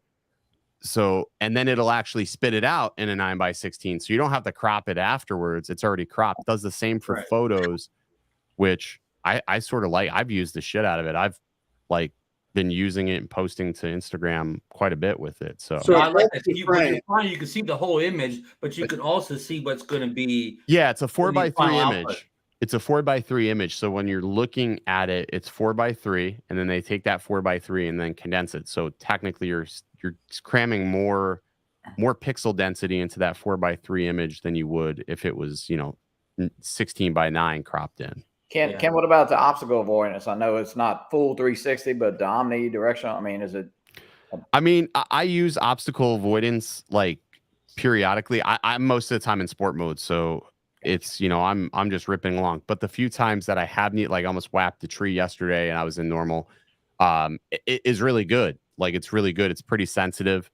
So, and then it'll actually spit it out in a 9x16. So you don't have to crop it afterwards. It's already cropped. It does the same for photos, which I sort of like. I've used the shit out of it. I've been using it and posting to Instagram quite a bit with it. So I like that. You can see the whole image, but you can also see what's going to be. Yeah, it's a 4x3 image. Output. It's a 4x3 image. So when you're looking at it, it's 4x3, and then they take that 4x3 and then condense it. So technically you're cramming more pixel density into that 4x3 image than you would if it was 16:9 cropped in. Ken, what about the obstacle avoidance? I know it's not full 360, but the omnidirectional. I mean, is it? I mean, I use obstacle avoidance like periodically. I'm most of the time in sport mode, so it's, you know, I'm just ripping along. But the few times that I have need, like, almost whacked the tree yesterday and I was in normal, it is really good. Like, it's really good. It's pretty sensitive.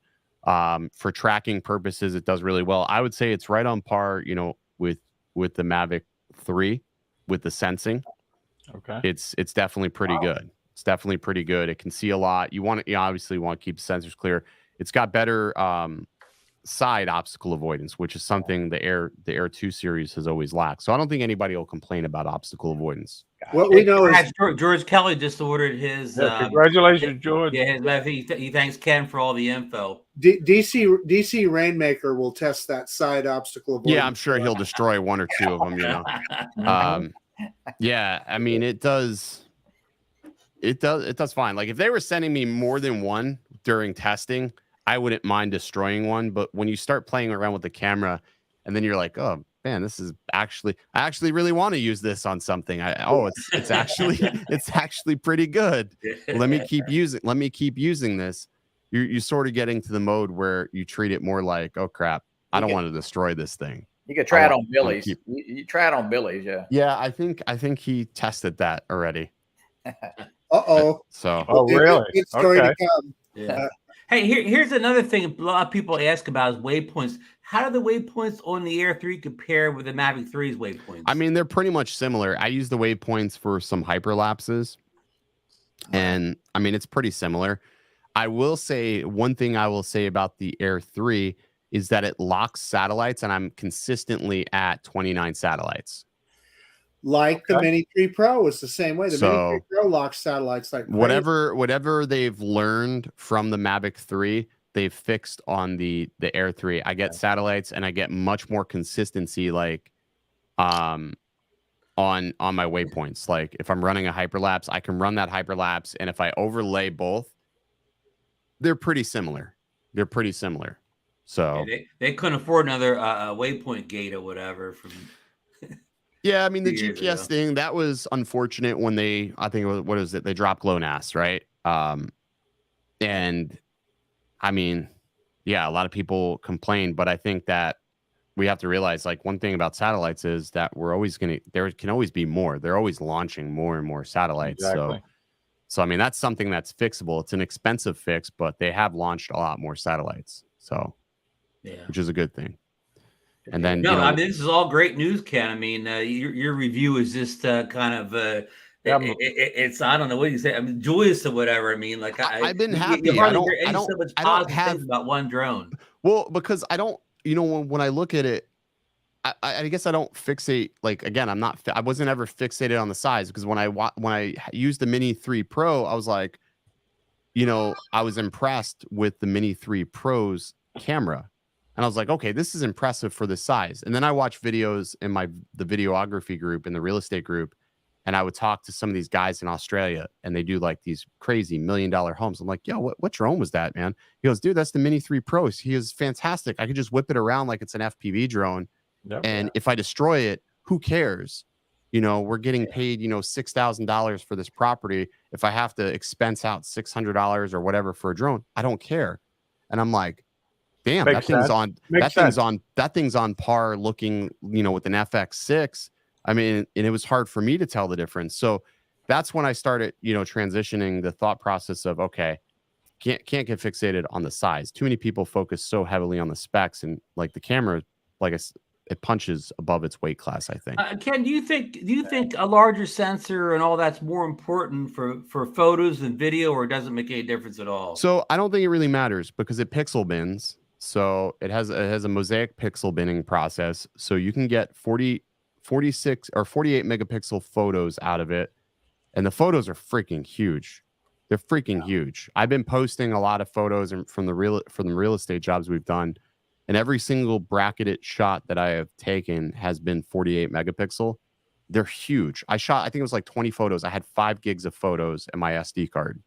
For tracking purposes, it does really well. I would say it's right on par, you know, with the Mavic 3 with the sensing. Okay. It's definitely pretty good. It's definitely pretty good. It can see a lot. You obviously want to keep the sensors clear. It's got better side obstacle avoidance, which is something the Air 2 series has always lacked. So I don't think anybody will complain about obstacle avoidance. What we know is George Kelly just ordered his. Congratulations, George. Yeah, he thanks Ken for all the info. DC Rainmaker will test that side obstacle avoidance. Yeah, I'm sure he'll destroy one or two of them, you know. Yeah, I mean, it does fine. Like, if they were sending me more than one during testing, I wouldn't mind destroying one. But when you start playing around with the camera and then you're like, oh man, this is I actually really want to use this on something. It's actually pretty good. Let me keep using this. You're sort of getting to the mode where you treat it more like, oh crap, I don't want to destroy this thing. You could try it on Billy's. You try it on Billy's, yeah. Yeah, I think he tested that already. Uh-oh. So. Oh, really? Good story Okay. to come. Yeah. Hey, here's another thing a lot of people ask about is waypoints. How do the waypoints on the Air 3 compare with the Mavic 3's waypoints? I mean, they're pretty much similar. I use the waypoints for some hyperlapses, and I mean, it's pretty similar. I will say one thing I will say about the Air 3 is that it locks satellites, and I'm consistently at 29 satellites. Like the Mini 3 Pro is the same way. The So, Mini 3 Pro locks satellites like crazy. whatever they've learned from the Mavic 3, they've fixed on the Air 3. I get satellites and I get much more consistency, like on my waypoints. Like, if I'm running a hyperlapse, I can run that hyperlapse, and if I overlay both, they're pretty similar. So yeah, they couldn't afford another waypoint gate or whatever from. yeah, I mean, the 2 years GPS ago. thing, that was unfortunate when they dropped GLONASS, right? And I mean, yeah, a lot of people complain, but I think that we have to realize, like, one thing about satellites is that there can always be more. They're always launching more and more satellites. Exactly. So I mean, that's something that's fixable. It's an expensive fix, but they have launched a lot more satellites. So, Yeah. which is a good thing. And then, No, I mean, this is all great news, Ken. I mean, your review is just kind of it's I don't know what you say. I mean, joyous or whatever. I mean, like I've been happy. You hardly hear I so don't much positive things about one drone. Well, because I don't, you know, when I look at it, I guess I don't fixate. Like, again, I wasn't ever fixated on the size, because when I used the Mini 3 Pro, I was like, you know, I was impressed with the Mini 3 Pro's camera. And I was like, okay, this is impressive for the size. And then I watched videos in the videography group, in the real estate group, and I would talk to some of these guys in Australia, and they do like these crazy $1 million homes. I'm like, yo, what drone was that, man? He goes, dude, that's the Mini 3 Pro. He is fantastic. I could just whip it around like it's an FPV drone. Yep. And if I destroy it, who cares? You know, we're getting paid, you know, $6,000 for this property. If I have to expense out $600 or whatever for a drone, I don't care. And I'm like, damn, that thing's on par looking, you know, with an FX6. I mean, and it was hard for me to tell the difference. So that's when I started, you know, transitioning the thought process of, okay, can't get fixated on the size. Too many people focus so heavily on the specs, and like the camera, like it punches above its weight class, I think. Ken, do you think a larger sensor and all that's more important for photos and video, or it doesn't make any difference at all? So I don't think it really matters, because it pixel bins. So it has a mosaic pixel binning process. So you can get 46 or 48 megapixel photos out of it. And the photos are freaking huge. They're freaking huge. I've been posting a lot of photos from the real estate jobs we've done, and every single bracketed shot that I have taken has been 48 megapixel. They're huge. I think it was like 20 photos. I had 5 gigs of photos in my SD card.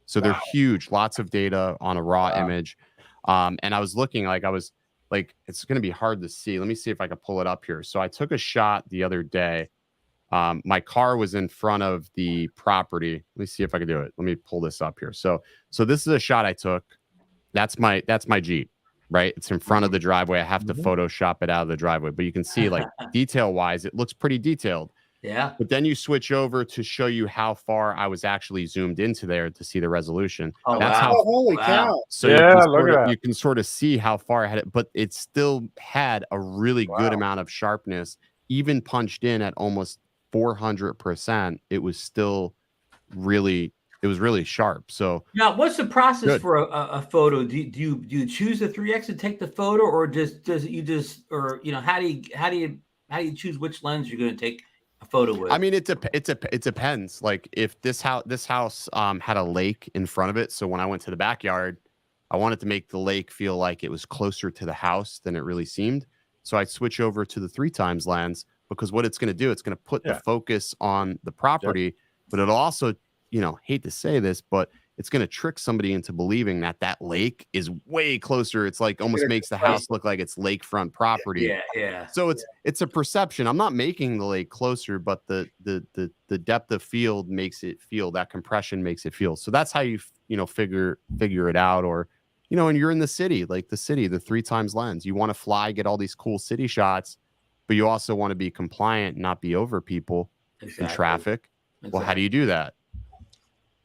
So they're huge, lots of data on a raw image. And I was looking, like, it's going to be hard to see. Let me see if I can pull it up here. So I took a shot the other day. My car was in front of the property. Let me see if I can do it. Let me pull this up here. So this is a shot I took. That's my Jeep. right? It's in front of the driveway. I have to Mhm. Photoshop it out of the driveway, but you can see like detail wise, it looks pretty detailed. Yeah. But then you switch over to show you how far I was actually zoomed into there to see the resolution. Oh, That's wow. how. Oh, holy Wow. cow! So Yeah, look at that. you can sort of see how far I had it, but it still had a really good Wow. amount of sharpness, even punched in at almost 400%. It was really sharp. So Now, what's the process Good. for a photo? Do you choose the 3x to take the photo, or how do you choose which lens you're going to take a photo with? I mean, it depends. Like if this house had a lake in front of it, so when I went to the backyard, I wanted to make the lake feel like it was closer to the house than it really seemed. So I'd switch over to the 3x lens, because what it's going to do, it's going to put the focus on the property, but it'll also, hate to say this, but it's going to trick somebody into believing that lake is way closer. It's like almost makes the house look like it's lakefront property. Yeah. So it's a perception. I'm not making the lake closer, but the depth of field makes it feel, that compression makes it feel. So that's how you figure it out. Or and you're in the city, the 3x lens. You want to fly, get all these cool city shots, but you also want to be compliant and not be over people in traffic. Well, how do you do that?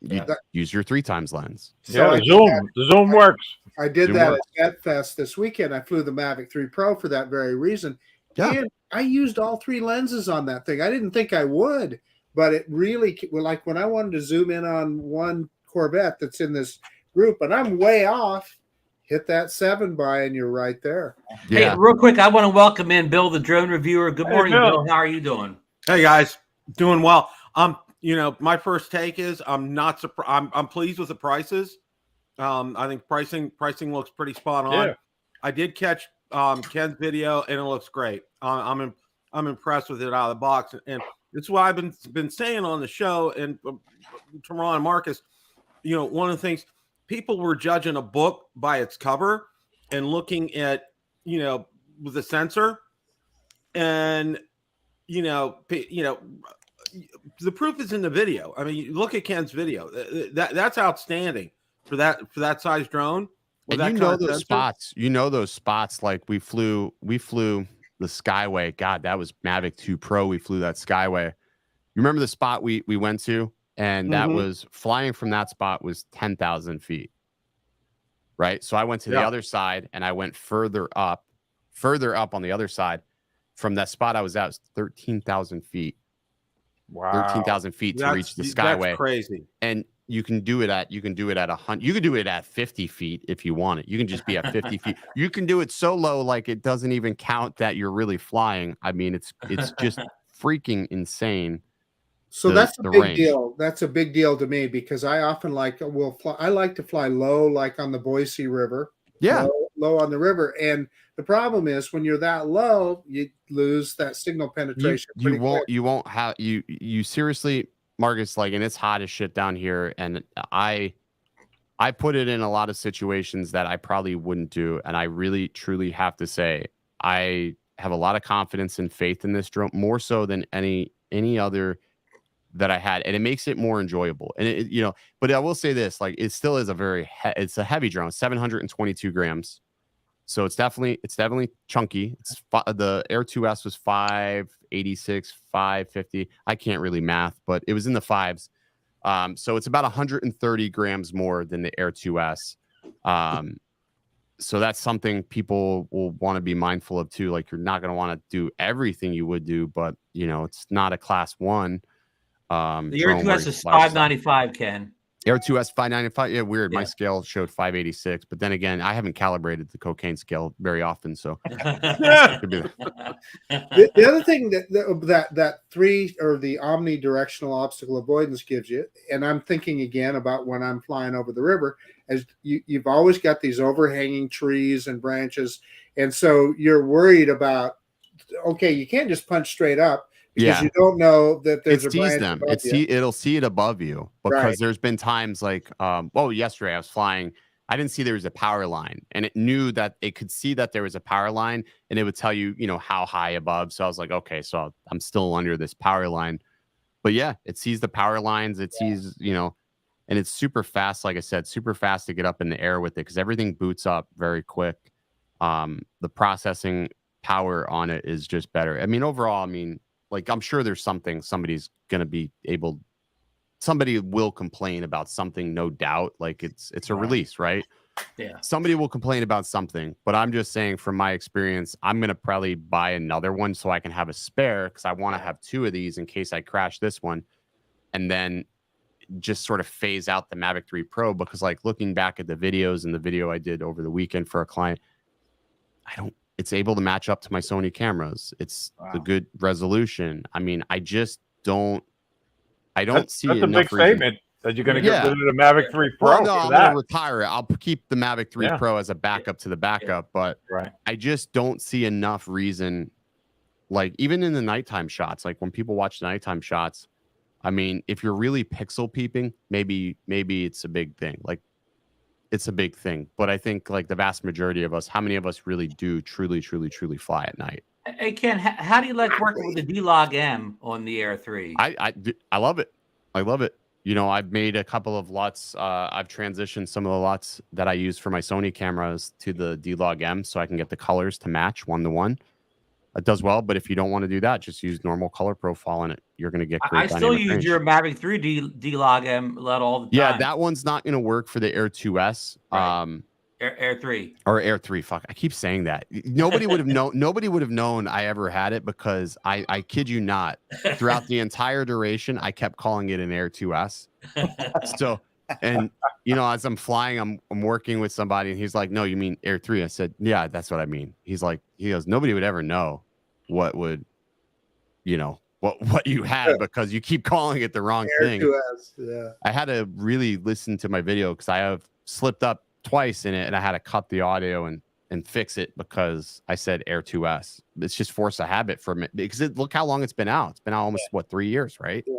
You use your 3x lens. So the zoom works. I did Zoom that works. at FetFest this weekend. I flew the Mavic 3 Pro for that very reason. Yeah. And I used all 3 lenses on that thing. I didn't think I would, but it really, like when I wanted to zoom in on one Corvette that's in this group and I'm way off, hit that 7 by and you're right there. Yeah. Hey, real quick, I want to welcome in Bill, the drone reviewer. Good morning, Bill. Bill. How are you doing? Hey guys, doing well. My first take is I'm not surprised. I'm pleased with the prices. I think pricing looks pretty spot on. Yeah. I did catch Ken's video and it looks great. I'm impressed with it out of the box, and it's what I've been saying on the show. And to Ron and Marcus, one of the things, people were judging a book by its cover and looking at with the sensor, and the proof is in the video. I mean, you look at Ken's video. That's outstanding for that size drone. And those spots. Those spots. Like we flew the Skyway. God, that was Mavic 2 Pro. We flew that Skyway. You remember the spot we went to, and that was flying from that spot was 10,000 feet. Right. So I went to the other side, and I went further up on the other side. From that spot I was at, was 13,000 feet. Wow. 13,000 feet to reach the Skyway. That's crazy. And you can do it at 100. You can do it at 50 feet if you want it. You can just be at 50 feet. You can do it so low, like it doesn't even count that you're really flying. I mean, it's just freaking insane. So that's a big range. deal. That's a big deal to me, because I often I like to fly low, like on the Boise River. Yeah. Low on the river. And the problem is when you're that low, you lose that signal penetration. You won't have you seriously, Marcus, and it's hot as shit down here. And I put it in a lot of situations that I probably wouldn't do. And I really, truly have to say, I have a lot of confidence and faith in this drone, more so than any other that I had. And it makes it more enjoyable. And but I will say this, it still is it's a heavy drone, 722 grams. So it's definitely chunky. The Air 2S was 586, 550. I can't really math, but it was in the fives. So it's about 130 grams more than the Air 2S. So that's something people will want to be mindful of too. You're not going to want to do everything you would do, but it's not a class 1. The Air 2S is 595, Ken. Air 2S 595. Yeah, weird. Yeah. My scale showed 586, but then again, I haven't calibrated the cocaine scale very often, so could be The other thing that 3 or the omnidirectional obstacle avoidance gives you, and I'm thinking again about when I'm flying over the river, as you've always got these overhanging trees and branches, and so you're worried about, okay, you can't just punch straight up. Because you don't know that there's a branch above you. It'll see it above you, because there's been times yesterday I was flying. I didn't see there was a power line, and it knew that it could see that there was a power line, and it would tell you, how high above. So I was like, okay, so I'm still under this power line. But yeah, it sees the power lines. It sees, and it's super fast. Like I said, super fast to get up in the air with it, because everything boots up very quick. The processing power on it is just better. I mean, overall, I mean, like, I'm sure there's something somebody will complain about something, no doubt. Like it's a release, right? Yeah. Somebody will complain about something, but I'm just saying from my experience, I'm going to probably buy another one so I can have a spare, because I want to have 2 of these in case I crash this one, and then just sort of phase out the Mavic 3 Pro, because like looking back at the videos and the video I did over the weekend for a client, it's able to match up to my Sony cameras. It's the good resolution. I mean, I don't see that's a enough big reason. statement that you're going to get rid of the Mavic 3 Pro. Well, no, I'm going to retire it. I'll keep the Mavic 3 Pro as a backup to the backup, but I just don't see enough reason. Like even in the nighttime shots, like when people watch the nighttime shots, I mean, if you're really pixel peeping, maybe it's a big thing. Like it's a big thing, but I think like the vast majority of us, how many of us really do truly fly at night? Hey Ken, how do you like working with the D-Log M on the Air 3? I love it. I love it. You know, I've made a couple of LUTs. I've transitioned some of the LUTs that I use for my Sony cameras to the D-Log M so I can get the colors to match 1-to-1. It does well, but if you don't want to do that, just use normal color profile and you're going to get great. I still use your Mavic 3 D-Log M LUT all the time. Yeah, that one's not going to work for the Air 2S. Right. Air 3 or Air 3. Fuck, I keep saying that. Nobody would have known. Nobody would have known I ever had it, because I kid you not, throughout the entire duration, I kept calling it an Air 2S. So, and you know, as I'm flying, I'm working with somebody, and he's like, "No, you mean Air 3?" I said, "Yeah, that's what I mean." He goes, "Nobody would ever know what you had because you keep calling it the wrong Air thing." 2S, yeah. I had to really listen to my video because I have slipped up twice in it, and I had to cut the audio and fix it because I said Air 2S. It's just force of habit for me, because look how long it's been out. It's been out almost 3 years, right? Yeah.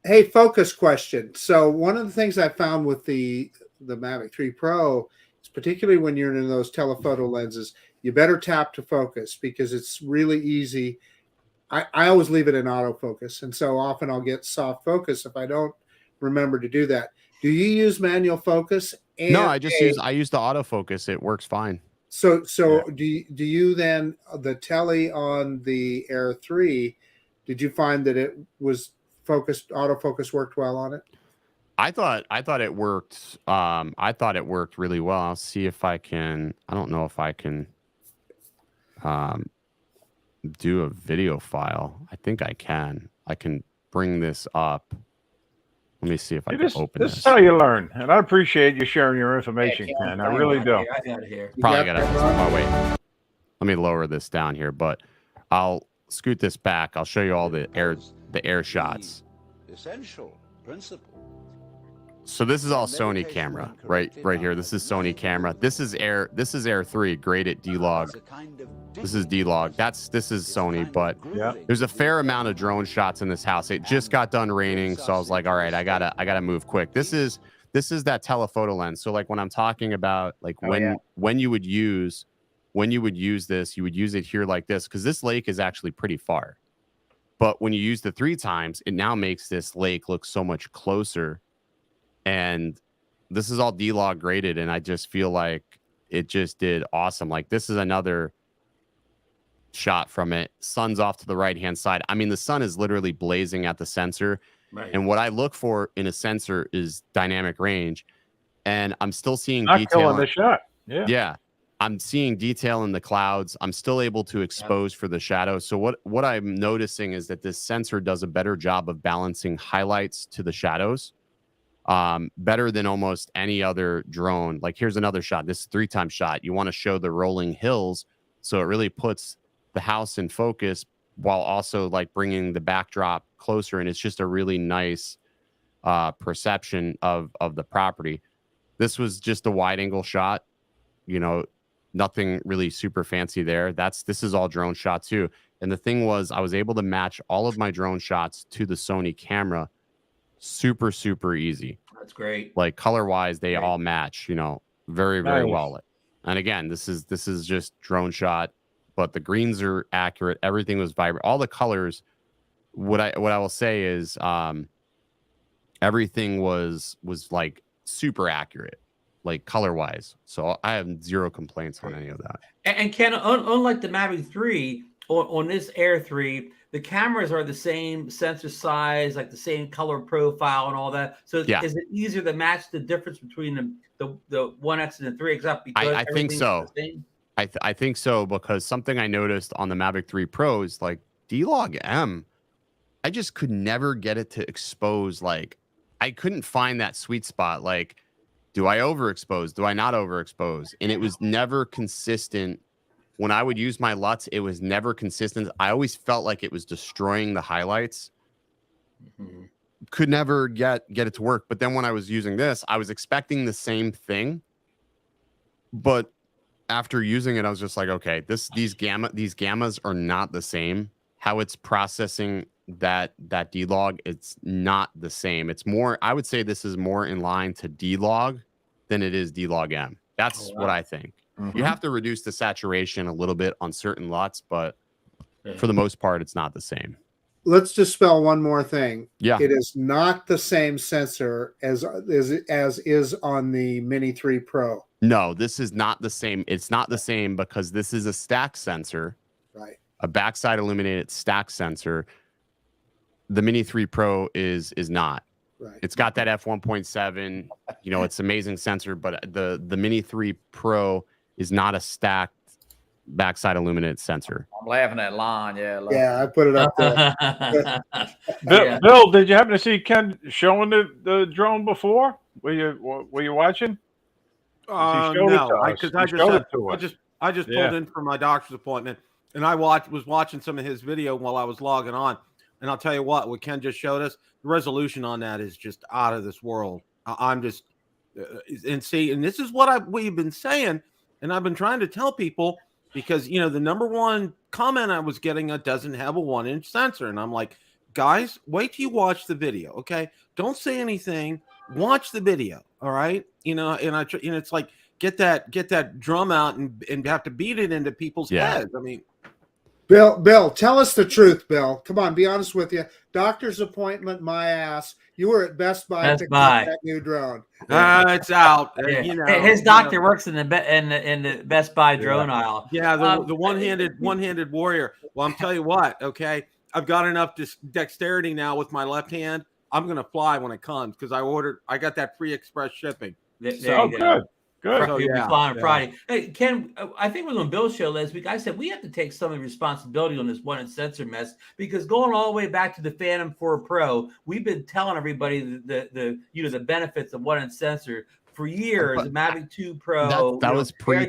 Hey, focus question. So one of the things I found with the Mavic 3 Pro is, particularly when you're in those telephoto lenses, you better tap to focus, because it's really easy. I always leave it in autofocus, and so often I'll get soft focus if I don't remember to do that. Do you use manual focus? No, I use the autofocus. It works fine. So do you then, the tele on the Air 3, did you find that it was focused, autofocus worked well on it? I thought it worked. I thought it worked really well. I'll see if I can. I don't know if I can do a video file. I think I can. I can bring this up. Let me see if I can open this. This is how you learn, and I appreciate you sharing your information, Ken. I really do. I got it here. Probably got to. Oh wait, let me lower this down here, but I'll scoot this back. I'll show you all the air shots. Essential principle. So this is all Sony camera, right here. This is Sony camera. This is Air 3, great at D-Log. This is D-Log. This is Sony, but there's a fair amount of drone shots in this house. It just got done raining, so I was like, all right, I gotta move quick. This is that telephoto lens. So like when I'm talking about like when you would use this, you would use it here like this, because this lake is actually pretty far. But when you use the 3 times, it now makes this lake look so much closer. And this is all D-Log graded, and I just feel like it just did awesome. Like this is another shot from it. Sun's off to the right-hand side. I mean, the sun is literally blazing at the sensor. Right. And what I look for in a sensor is dynamic range. And I'm still seeing detail in the shot. Yeah. I'm seeing detail in the clouds. I'm still able to expose for the shadows. So what I'm noticing is that this sensor does a better job of balancing highlights to the shadows. Better than almost any other drone. Like here's another shot. This is 3-time shot. You want to show the rolling hills, so it really puts the house in focus while also like bringing the backdrop closer, and it's just a really nice perception of the property. This was just a wide angle shot, you know, nothing really super fancy there. This is all drone shot too. And the thing was, I was able to match all of my drone shots to the Sony camera super easy. That's great. Like color wise, they all match, you know, very well. And again, this is just drone shot, but the greens are accurate. Everything was vibrant. All the colors. What I will say is everything was like super accurate. like color wise. So I have zero complaints on any of that. And Ken, unlike the Mavic 3, on this Air 3, the cameras are the same sensor size, like the same color profile and all that. So is it easier to match the difference between the 1X and the 3X? Because I think so. I think so, because something I noticed on the Mavic 3 Pro is like D-Log M, I just could never get it to expose. Like, I couldn't find that sweet spot. Like, do I overexpose? Do I not overexpose? And it was never consistent. When I would use my LUTs, it was never consistent. I always felt like it was destroying the highlights. Could never get it to work. But then when I was using this, I was expecting the same thing. But after using it, I was just like, okay, these gammas are not the same. How it's processing that D-Log, it's not the same. It's more, I would say this is more in line to D-Log than it is D-Log M. That's what I think. You have to reduce the saturation a little bit on certain LUTs, but for the most part, it's not the same. Let's dispel one more thing. Yeah. It is not the same sensor as is on the Mini 3 Pro. No, this is not the same. It's not the same because this is a stack sensor. Right. A backside illuminated stack sensor. The Mini 3 Pro is not. Right. It's got that f1.7. You know, it's amazing sensor, but the Mini 3 Pro is not a stacked backside illuminated sensor. I'm laughing at line. Yeah, I put it up there. Bill, did you happen to see Ken showing the drone before? Were you watching? No, I just pulled in for my doctor's appointment, and I was watching some of his video while I was logging on. And I'll tell you what Ken just showed us, the resolution on that is just out of this world. I'm just and this is what we've been saying, and I've been trying to tell people, because the number one comment I was getting, it doesn't have a 1-inch sensor, and I'm like, guys, wait till you watch the video, okay? Don't say anything. Watch the video, all right? And it's like get that drum out and have to beat it into people's heads. I mean, Bill, tell us the truth, Bill. Come on, be honest with you. Doctor's appointment, my ass. You were at Best Buy to get that new drone. It's out. His doctor works in the Best Buy drone aisle. Yeah, the one-handed warrior. Well, I'm telling you what, okay? I've got enough dexterity now with my left hand. I'm gonna fly when it comes, because I got that free express shipping. There you go. Good. You'll be flying Friday. Hey, Ken, I think it was on Bill's show last week. I said we have to take some of the responsibility on this 1-inch sensor mess, because going all the way back to the Phantom 4 Pro, we've been telling everybody the benefits of 1-inch sensor for years. The Mavic 2 Pro that was pre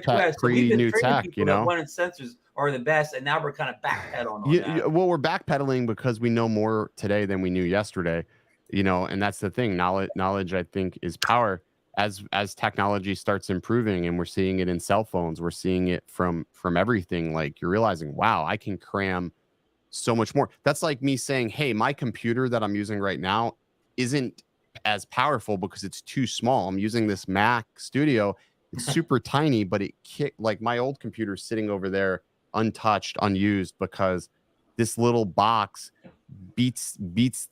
new tech. 1-inch sensors are the best, and now we're kind of backpedaling on that. Well, we're backpedaling because we know more today than we knew yesterday. And that's the thing. Knowledge, I think, is power. As technology starts improving, and we're seeing it in cell phones, we're seeing it from everything. Like, you're realizing, wow, I can cram so much more. That's like me saying, hey, my computer that I'm using right now isn't as powerful because it's too small. I'm using this Mac Studio. It's super tiny, but like my old computer sitting over there untouched, unused, because this little box beats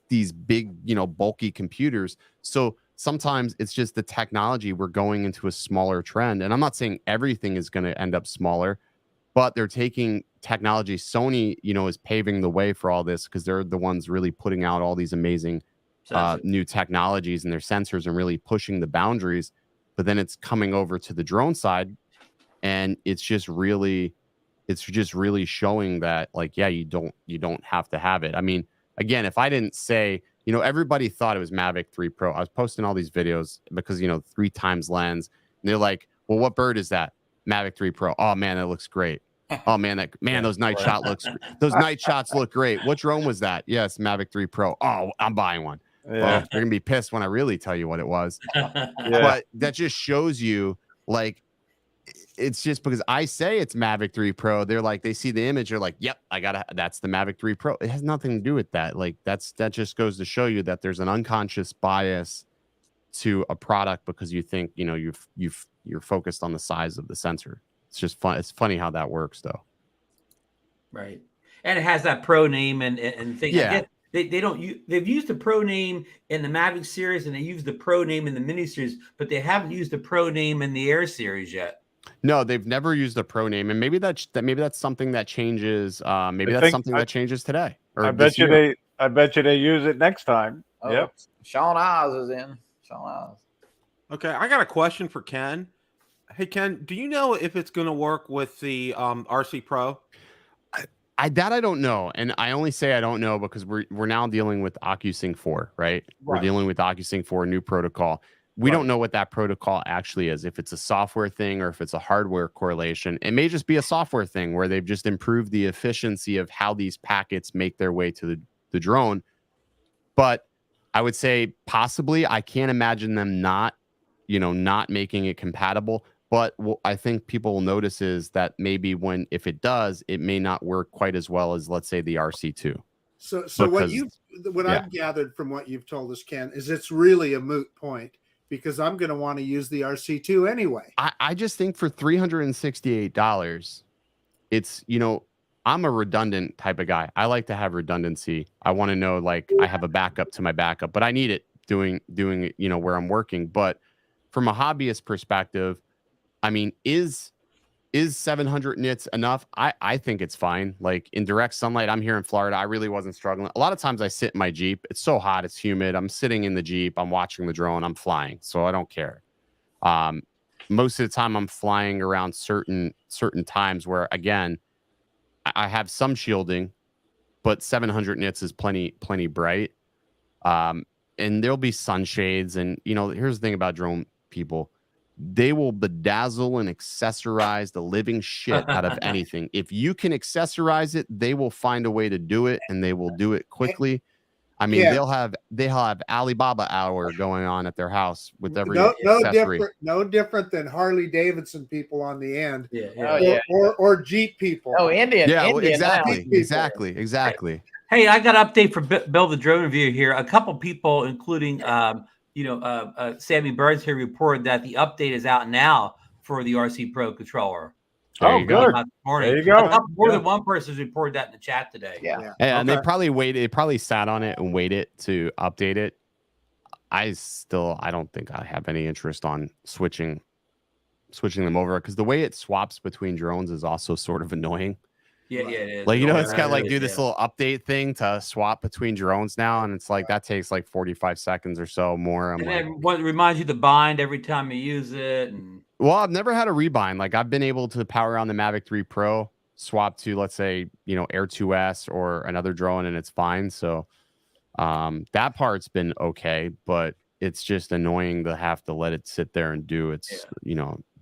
these big, bulky computers. So sometimes it's just the technology. We're going into a smaller trend, and I'm not saying everything is going to end up smaller, but they're taking technology. Sony, is paving the way for all this, because they're the ones really putting out all these amazing new technologies and their sensors, and really pushing the boundaries. But then it's coming over to the drone side, and it's just really showing that, like, yeah, you don't have to have it. I mean, again, if I didn't say, everybody thought it was Mavic 3 Pro. I was posting all these videos because, 3 times lens, and they're like, well, what bird is that? Mavic 3 Pro. Oh man, that looks great. Oh man, those night shots look great. What drone was that? Yes, Mavic 3 Pro. Oh, I'm buying one. Yeah. Well, you're gonna be pissed when I really tell you what it was. But that just shows you, like, it's just because I say it's Mavic 3 Pro, they're like, they see the image, they're like, yep, that's the Mavic 3 Pro. It has nothing to do with that. Like, that just goes to show you that there's an unconscious bias to a product because you think, you're focused on the size of the sensor. It's just fun. It's funny how that works, though. Right. And it has that Pro name and thing. Yeah. They don't use, they've used the Pro name in the Mavic series and they use the Pro name in the Mini series, but they haven't used the Pro name in the Air series yet. No, they've never used a Pro name, and maybe that's something that changes. Maybe that's something that changes today. Or I bet you they use it next time. Oh, Yep. Sean Oz is in. Sean Oz. Okay, I got a question for Ken. Hey Ken, do you know if it's going to work with the RC Pro? I don't know, and I only say I don't know because we're now dealing with OcuSync 4, right? We're dealing with OcuSync 4, new protocol. We don't know what that protocol actually is. If it's a software thing or if it's a hardware correlation, it may just be a software thing where they've just improved the efficiency of how these packets make their way to the drone. But I would say possibly. I can't imagine them not making it compatible. But what I think people will notice is that maybe if it does, it may not work quite as well as, let's say, the RC2. So what I've gathered from what you've told us, Ken, is it's really a moot point because I'm going to want to use the RC2 anyway. I just think for $368, it's, I'm a redundant type of guy. I like to have redundancy. I want to know, like, I have a backup to my backup, but I need it doing where I'm working. But from a hobbyist perspective, I mean, is 700 nits enough? I think it's fine. Like in direct sunlight, I'm here in Florida. I really wasn't struggling. A lot of times I sit in my Jeep. It's so hot. It's humid. I'm sitting in the Jeep. I'm watching the drone. I'm flying. So I don't care. Most of the time I'm flying around certain times where, again, I have some shielding, but 700 nits is plenty bright. And there'll be sunshades. And, here's the thing about drone people. They will bedazzle and accessorize the living shit out of anything. If you can accessorize it, they will find a way to do it, and they will do it quickly. I mean, they'll have Alibaba hour going on at their house with every accessory. No different than Harley Davidson people on the end, or Jeep people. Oh, Indian. Yeah, Indian exactly. Hey, I got an update for Bill the Drone Reviewer here. A couple people, including Sammy Burns here, reported that the update is out now for the RC Pro controller. Oh, good. There you go. More than one person has reported that in the chat today. Yeah. And they probably sat on it and waited to update it. I don't think I have any interest on switching them over because the way it swaps between drones is also sort of annoying. Yeah, it is. Like, it's got to do this little update thing to swap between drones now. And it's like, that takes like 45 seconds or so more. What reminds you to bind every time you use it. Well, I've never had a rebind. Like I've been able to power on the Mavic 3 Pro, swap to, let's say, Air 2S or another drone, and it's fine. So that part's been okay, but it's just annoying to have to let it sit there and do its,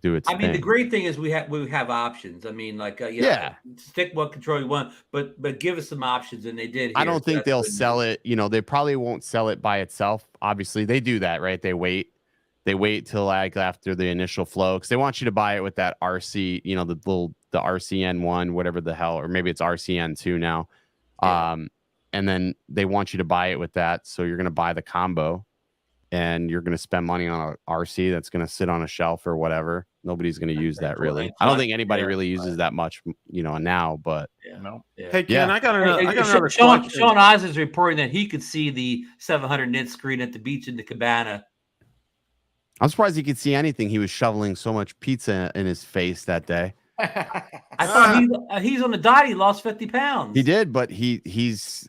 do its thing. The great thing is we have options. I mean, like, stick what control you want, but give us some options, and they did. Here, I don't think they'll sell it. They probably won't sell it by itself. Obviously, they do that, right? They wait till like after the initial flow because they want you to buy it with that RC, the RCN one, whatever the hell, or maybe it's RCN 2 now. Yeah. And then they want you to buy it with that, so you're going to buy the combo, and you're going to spend money on a RC that's going to sit on a shelf or whatever. Nobody's going to use that really. I don't think anybody really uses that much, now. But Hey, Ken, I got another Sean question. Oz is reporting that he could see the 700 nit screen at the beach in the cabana. I'm surprised he could see anything. He was shoveling so much pizza in his face that day. I thought he's on the diet. He lost 50 pounds. He did, but he's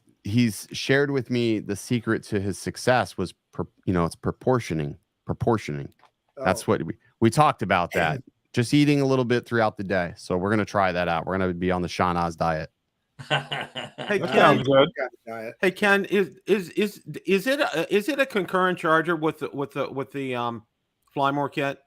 shared with me the secret to his success was it's proportioning. That's what we talked about, that just eating a little bit throughout the day. So we're gonna try that out. We're gonna be on the Sean Oz diet. Hey, Ken, sounds good. Hey, Ken, is it a concurrent charger with the Flymore kit?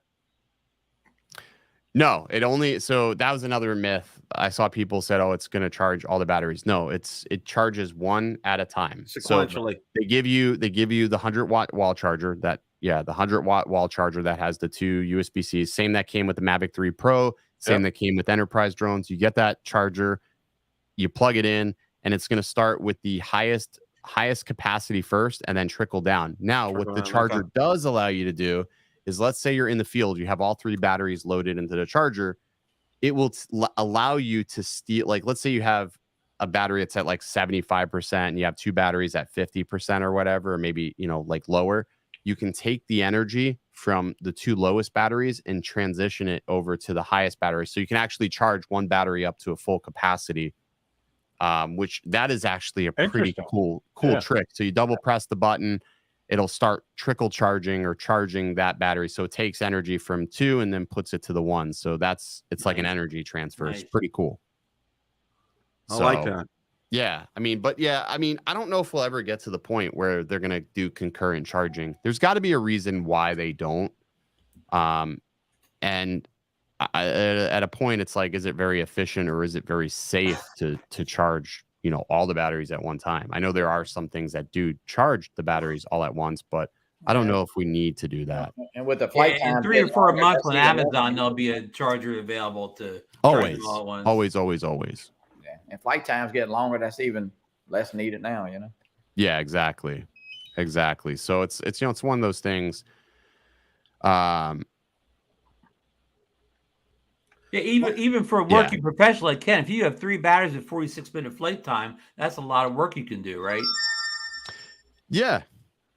No, that was another myth. I saw people said, "Oh, it's going to charge all the batteries." No, it charges one at a time. Sequentially. So they give you the 100-watt wall charger the 100-watt wall charger that has the 2 USB-Cs. Same that came with the Mavic 3 Pro. Same that came with Enterprise drones. You get that charger, you plug it in, and it's going to start with the highest capacity first, and then trickle down. Now, what the charger does allow you to do is, let's say you're in the field, you have all 3 batteries loaded into the charger. It will allow you to steal, like, let's say you have a battery that's at like 75% and you have two batteries at 50% or whatever, or maybe, you know, like lower, you can take the energy from the two lowest batteries and transition it over to the highest battery. So you can actually charge one battery up to a full capacity, which that is actually a pretty Interesting. cool Yeah. trick. So you double press the button, it'll start trickle charging or charging that battery. So it takes energy from two and then puts it to the one. So it's like an energy transfer. It's Nice. pretty cool. I like that. Yeah, I mean, I don't know if we'll ever get to the point where they're gonna do concurrent charging. There's got to be a reason why they don't. And at a point, it's like, is it very efficient or is it very safe to charge, you know, all the batteries at one time? I know there are some things that do charge the batteries all at once, but I don't know if we need to do that. And with the flight In time, 3 or 4 months on that's even Amazon, more. there'll be a charger available to charge Always, them all at once. always. Yeah. And flight times getting longer. That's even less needed now. You know. Yeah, exactly. So it's you know, it's one of those things. Yeah, even for a working professional like Ken, if you have 3 batteries at 46-minute flight time, that's a lot of work you can do, right? Yeah,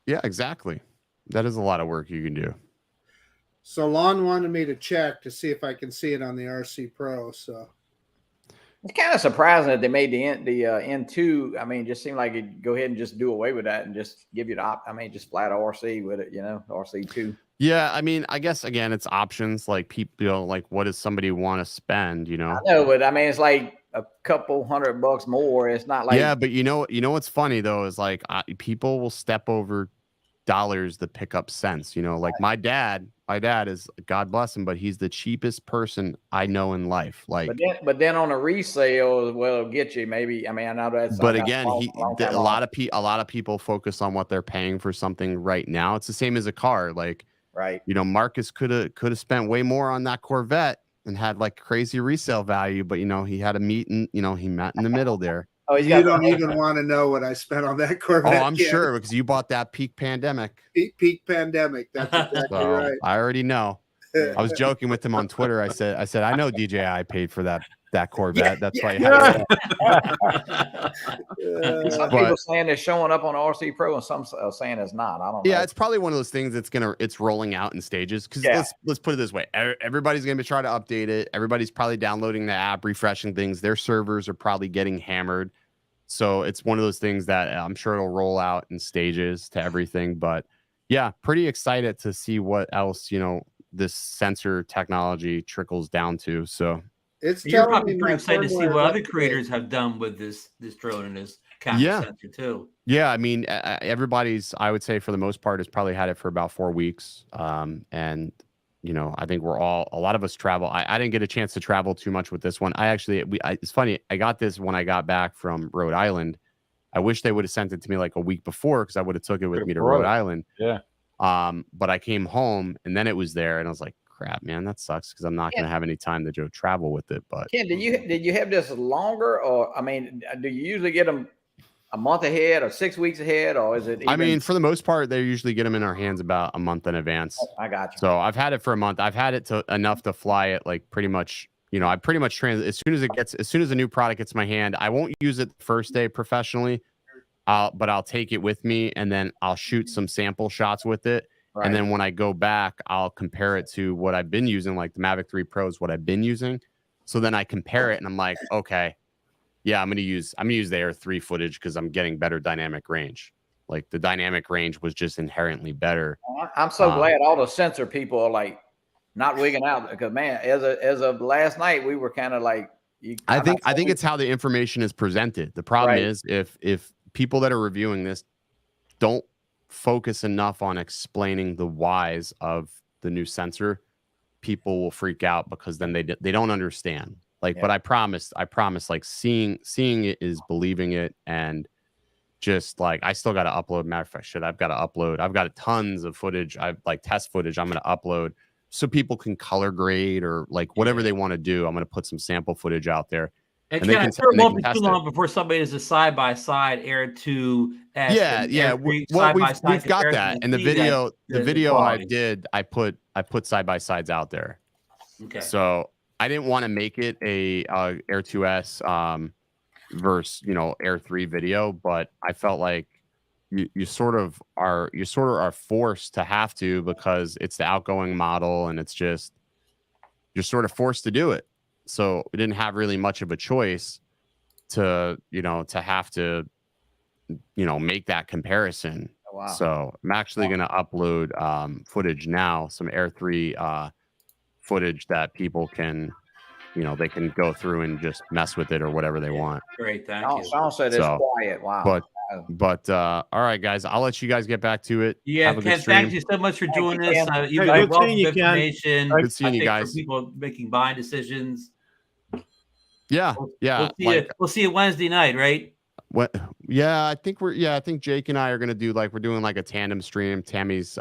exactly. That is a lot of work you can do. So Lon wanted me to check to see if I can see it on the RC Pro. So It's kind of surprising that they made the N2. I mean, it just seemed like it'd go ahead and just do away with that and just give you just flat RC with it, you know, RC2. Yeah, I mean, I guess again, it's options. Like people, you know, like what does somebody want to spend? You know, I know, but I mean, it's like a couple $100 more. It's not like yeah, but you know what's funny though is like people will step over dollars to pick up cents. You know, like my dad is, God bless him, but he's the cheapest person I know in life. Like, but then on a resale, well, it'll get you maybe. I mean, I know that's. But again, a lot of people focus on what they're paying for something right now. It's the same as a car. Like, right. You know, Marcus could have spent way more on that Corvette and had like crazy resale value, but you know, he had a meet in the middle there. Oh, you don't even want to know what I spent on that Corvette. Oh, I'm sure, because you bought that peak pandemic. Peak pandemic. That's exactly right. I already know. I was joking with him on Twitter. I said, I know DJI paid for that Corvette. That's why. Some people saying they're showing up on RC Pro, and some are saying it's not. I don't know. Yeah, it's probably one of those things it's rolling out in stages. Because let's put it this way: everybody's going to try to update it. Everybody's probably downloading the app, refreshing things. Their servers are probably getting hammered. So it's one of those things that I'm sure it'll roll out in stages to everything. But yeah, pretty excited to see what else, you know, this sensor technology trickles down to. So you're probably pretty excited to see what other creators have done with this drone and this camera sensor too. Yeah, I mean, everybody's, I would say for the most part, has probably had it for about 4 weeks. And you know, I think a lot of us travel. I didn't get a chance to travel too much with this one. It's funny. I got this when I got back from Rhode Island. I wish they would have sent it to me like a week before, because I would have took it with me to Rhode Island. Yeah. But I came home and then it was there, and I was like, crap, man, that sucks, because I'm not going to have any time to go travel with it. But Ken, did you have this longer, or I mean, do you usually get them a month ahead or 6 weeks ahead, or is it? I mean, for the most part, they usually get them in our hands about a month in advance. I got you. So I've had it for a month. I've had it enough to fly it, like pretty much. You know, I pretty much as soon as a new product gets my hand, I won't use it the first day professionally. But I'll take it with me, and then I'll shoot some sample shots with it. Right. And then when I go back, I'll compare it to what I've been using, like the Mavic 3 Pro is what I've been using. So then I compare it, and I'm like, okay, yeah, I'm gonna use the Air 3 footage because I'm getting better dynamic range. Like the dynamic range was just inherently better. I'm so glad all the sensor people are like not wigging out, because man, as of last night, we were kind of like. I think it's how the information is presented. The problem is if people that are reviewing this don't focus enough on explaining the whys of the new sensor, people will freak out, because then they don't understand. Like, but I promise, like seeing it is believing it. And just like, I still got to upload. Matter of fact, I've got to upload. I've got tons of footage. I've like test footage I'm going to upload so people can color grade or like whatever they want to do. I'm going to put some sample footage out there. And I'm sure it won't be too long before somebody does a side-by-side Air 2. Yeah. We've got that. And the video I did, I put side-by-sides out there. Okay. So I didn't want to make it a Air 2S versus, Air 3 video, but I felt like you sort of are forced to have to, because it's the outgoing model and it's just, you're sort of forced to do it. So we didn't have really much of a choice to have to, make that comparison. Oh, wow. So I'm actually going to upload footage now, some Air 3 footage that people can, they can go through and just mess with it or whatever they want. Great, thank Sean, you. Sean said it's So, quiet. Wow. But all right, guys, I'll let you guys get back to it. Yeah, Have a good Ken, stream. thank you so much for doing you, this. Ken. You've Hey, got a good wealth seeing of you, Ken. information. Good seeing you I think guys. for people making buying decisions. Yeah, yeah. We'll see you Wednesday night, right? What? Yeah, I think Jake and I are gonna do we're doing a tandem stream.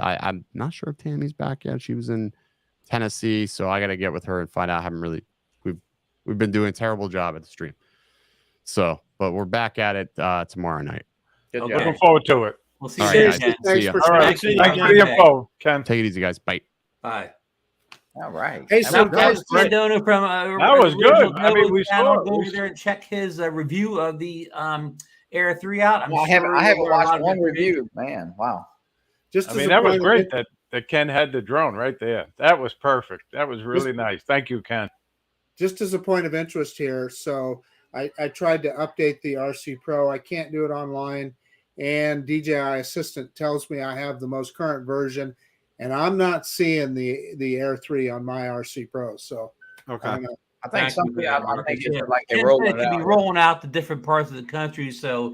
I'm not sure if Tammy's back yet. She was in Tennessee, so I gotta get with her and find out. We've been doing a terrible job at the stream. So, but we're back at it tomorrow night. Good Okay. job. Looking forward to it. We'll see All you right, then. guys. See ya. for All right. speaking. Thanks for the info, Ken. Take it easy, guys. Bye. Bye. All right. Hey, That so was- That was guys, Ken Dono from That was good. I mean, we saw it. Go over there and check his review of the Air 3 out. I'm I sure haven't you'll learn a lot watched of one information. review. Man, wow. just I as mean, a that was point of great that Ken had the drone right there. That was perfect. That was really nice. Thank you, Ken. just as a point of interest here, so I tried to update the RC Pro. I can't do it online, and DJI Assistant tells me I have the most current version, and I'm not seeing the Air 3 on my RC Pro. So Okay. I'm gonna- I think Thank you some for people, that, I Marcus. think it's Yeah. like they're Ken rolling said it it could be out. rolling out to different parts of the country. So,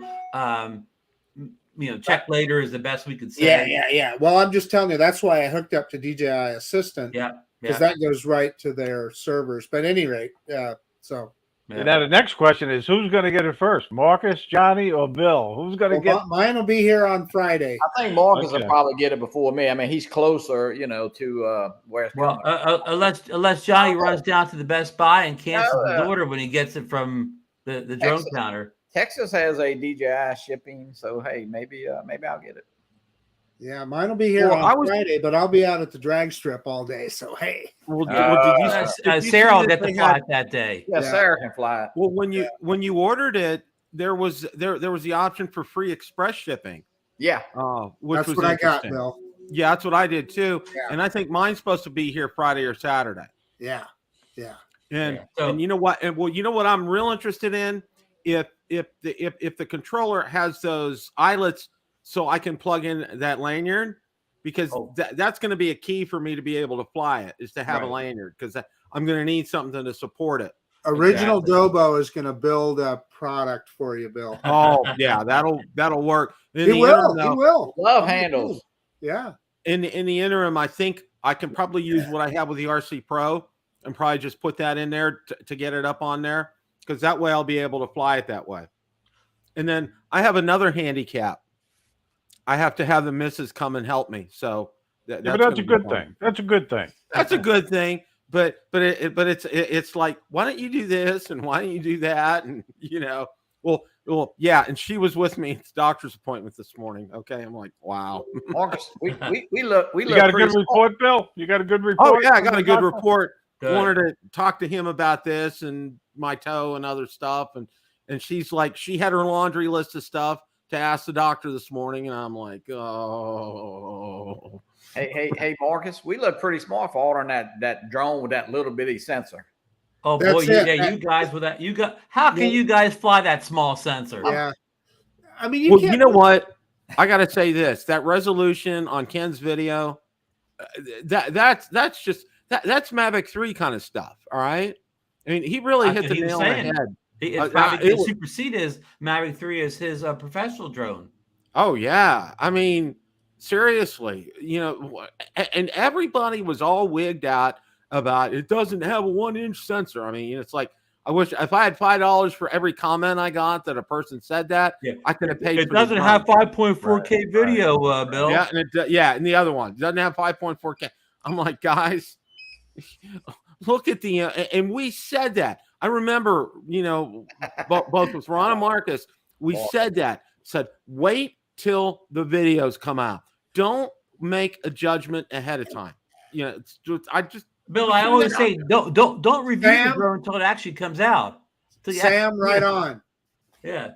check later is the best we could say. yeah. Well, I'm just telling you that's why I hooked up to DJI Assistant, Yeah. because that goes right to their servers. But at any rate, so And now the next question is, who's going to get it first, Marcus, Johnny, or Bill? Who's going to get? mine will be here on Friday. I think Marcus Okay. will probably get it before me. I mean, he's closer, to where it's Well, coming. unless Johnny runs down to the Best Buy and cancels No, his order when he gets it from the drone Texas. counter. Texas has a DJI shipping, so hey, maybe I'll get it. Yeah, mine will be here Well, on Friday, but I'll be out at the drag strip all day. So hey, Well, Uh, did you Sarah see will that get the they flight had- that day. Yeah, Yeah. Sarah can fly it. Well, when you ordered it, there was the option for free express shipping. Yeah. Which that's was what I got, interesting. Bill. Yeah, that's what I did too. Yeah. And I think mine's supposed to be here Friday or Saturday. Yeah. And Yeah. So- and you know what? And well, you know what I'm real interested in? If the controller has those eyelets, so I can plug in that lanyard, because that's going to be a key for me to be able to fly it, is to have a Right. lanyard, because I'm going to need something to support it. Original Exactly. Dobo is going to build a product for you, Bill. Oh yeah, that'll work. In He the will. interim, He though, will. Love handles. Yeah. in the interim, I think I can probably use what I have with the RC Pro and probably just put that in there to get it up on there, because that way I'll be able to fly it that way. And then I have another handicap. I have to have the missus come and help me. So Yeah, but that's a good thing. That's a good thing. That's a good thing. But it's like, why don't you do this and why don't you do that? And well, yeah. And she was with me at the doctor's appointment this morning. Okay, I'm like, wow. Marcus, we look You got a pretty good small. report, Bill? You got a good report? Oh yeah, I got from a the good doctor? report. Good. Wanted to talk to him about this and my toe and other stuff, and she's like, she had her laundry list of stuff to ask the doctor this morning, and I'm like, oh. Hey, Marcus, we look pretty smart for ordering that drone with that little bitty sensor. Oh That's boy, it. you guys with that, how can you guys fly that small sensor? Yeah. I mean, Well, can't. you know what? I got to say this: that resolution on Ken's video, that's Mavic 3 kind of stuff. All right. I mean, he really That's hit what the he was nail on the saying. head. It's it probably was- supersede his Mavic 3 as his professional drone. Oh yeah, I mean, seriously, and everybody was all wigged out about it doesn't have a 1-inch sensor. I mean, it's like, I wish if I had $5 for every comment I got that a person said that, Yeah. I could have paid. It for the doesn't drone. have 5.4K video, Bill. Yeah, and the other one doesn't have 5.4K. I'm like, guys, look at the and we said that. I remember, both with Ron and Marcus, we said wait till the videos come out. Don't make a judgment ahead of time. Bill, I always say don't review the Sam? drone until it actually comes out. Sam, right on. Yeah,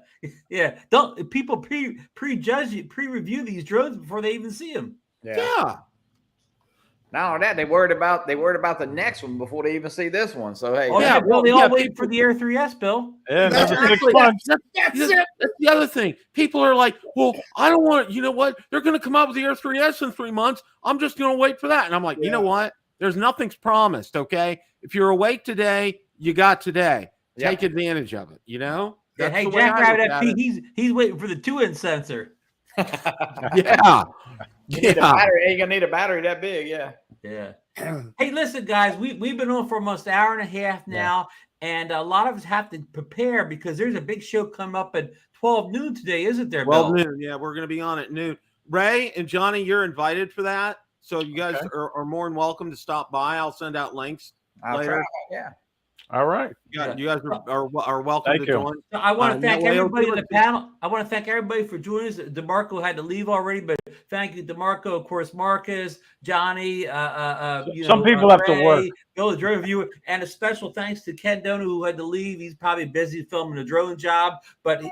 yeah. Don't people prejudge you, pre-review these drones before they even see them? Yeah. Not only that, they worried about the next one before they even see this one. So hey, Oh Yeah, yeah, Bill. They well, all yeah, wait for the Air 3S, Bill. Yeah, That's every 6 exactly- months. That's the other thing. People are like, well, I don't want, you know what? They're going to come out with the Air 3S in 3 months. I'm just going to wait for that. And I'm like, you know what? There's nothing's promised, okay? If you're awake today, you got today. Yeah. Take advantage of it, you know? Yeah, That's hey, the way I Jackrabbit look at FP, it. he's waiting for the 2-inch sensor. Yeah. you need a Yeah. battery. Hey, you're gonna need a battery that big. Yeah. Yeah. Hey, listen, guys, we've been on for almost an hour and a half now, and a lot of us have to prepare because there's a big show coming up at 12 noon today, isn't there, Well, Bill? noon. Yeah, we're going to be on at noon. Ray and Johnny, you're invited for that. So you guys are more than welcome to stop by. I'll send out links I'll later. try. Yeah. All right. You guys are welcome Thank to you. join. So I want to thank that way everybody in it'll the give us- panel. I want to thank everybody for joining us. DeMarco had to leave already, but thank you, DeMarco, of course, Marcus, Johnny. Some people have to work. Ray, Bill, the drone reviewer, and a special thanks to Ken Dono, who had to leave. He's probably busy filming a drone job, but he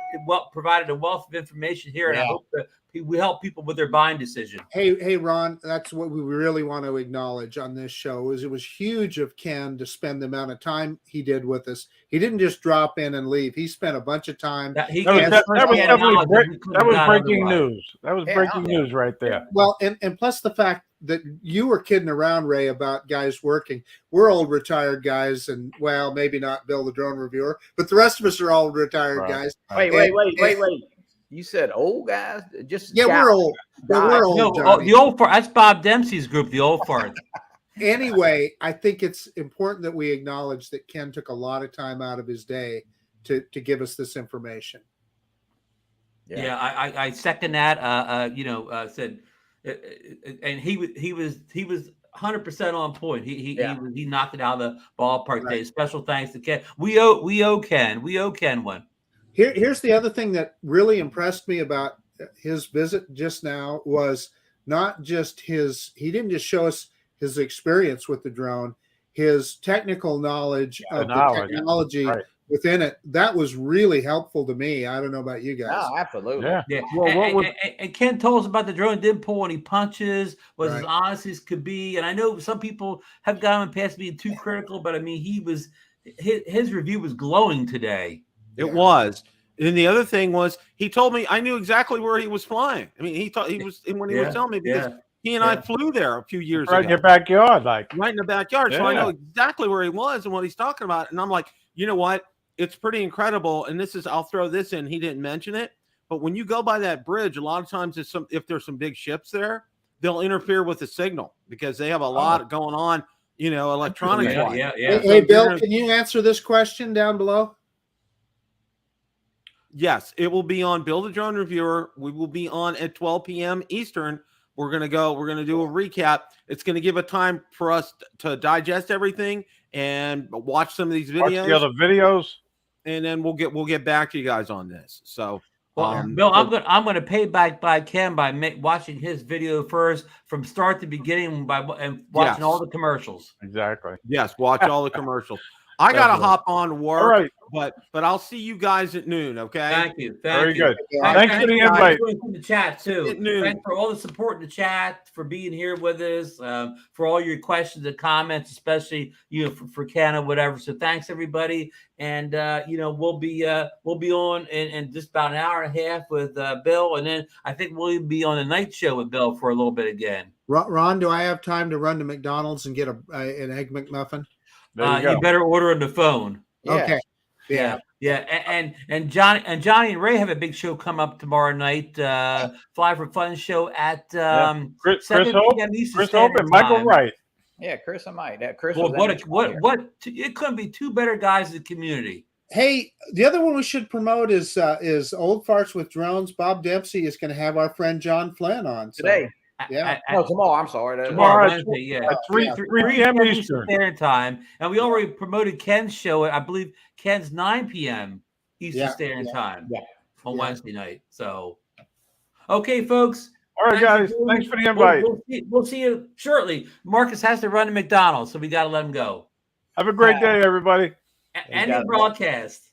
provided a wealth of information here, and I hope that we help people with their buying decision. Hey, Ron, that's what we really want to acknowledge on this show is it was huge of Ken to spend the amount of time he did with us. He didn't just drop in and leave. He spent a bunch of time. That That was breaking news. That was breaking news right there. Well, and plus the fact that you were kidding around, Ray, about guys working. We're old retired guys, and well, maybe not Bill the drone reviewer, but the rest of us are all retired Right. guys. Wait. You said old guys? Just Yeah, we're old. But we're old. No, Johnny. the old fart. That's Bob Dempsey's group, the old fart. Anyway, I think it's important that we acknowledge that Ken took a lot of time out of his day to give us this information. Yeah, I second that. Said, and he was 100% on point. He knocked it out of the ballpark today. Special thanks to Ken. We owe Ken one. Here's the other thing that really impressed me about his visit just now was not just he didn't just show us his experience with the drone, his technical knowledge of the technology within it. That was really helpful to me. I don't know about you guys. Oh, absolutely. Yeah. Well, and Ken told us about the drone, didn't pull any punches, was as honest as could be. And I know some people have gone past being too critical, but I mean, his review was glowing today. It was. And the other thing was he told me I knew exactly where he was flying. I mean, he thought he was when he was telling me because he and I flew there a few years ago. Right in your backyard, like right in the backyard. So I know exactly where he was and what he's talking about. And I'm like, you know what? It's pretty incredible. And I'll throw this in. He didn't mention it, but when you go by that bridge, a lot of times if there's some big ships there, they'll interfere with the signal because they have a lot going on, electronics. Hey, Bill, can you answer this question down below? Yes, it will be on Bill the Drone Reviewer. We will be on at 12 p.m. Eastern. We're going to do a recap. It's going to give a time for us to digest everything and watch some of these videos. Watch the other videos. And then we'll get back to you guys on this. So, Bill, I'm going to pay back by Ken by watching his video first from start to beginning and watching all the commercials. Exactly. Yes, watch all the commercials. I got to hop on work, but I'll see you guys at noon, okay? Thank you. Very good. Thanks for the invite. In the chat, too. Thanks for all the support in the chat, for being here with us, for all your questions and comments, especially, for Ken or whatever. So thanks, everybody. And, we'll be on in just about an hour and a half with Bill. And then I think we'll be on the night show with Bill for a little bit again. Ron, do I have time to run to McDonald's and get an Egg McMuffin? You better order on the phone. Okay. Yeah. And Johnny and Ray have a big show come up tomorrow night. Fly for Fun show at Chris 7 Hope, p.m. Eastern Chris Hope and Michael Wright. Yeah, Chris and Mike. Chris. Well, what? It couldn't be two better guys in the community. Hey, the other one we should promote is Old Farts with Drones. Bob Dempsey is going to have our friend John Flynn on today. Yeah. Tomorrow. I'm sorry. Tomorrow, Wednesday, At 3 p.m. Eastern Standard Time. And we already promoted Ken's show. I believe Ken's 9 p.m. Eastern Standard Time on Wednesday night. So, okay, folks. All right, guys. Thanks for the invite. We'll see you shortly. Marcus has to run to McDonald's, so we got to let him go. Have a great day, everybody. And the broadcast.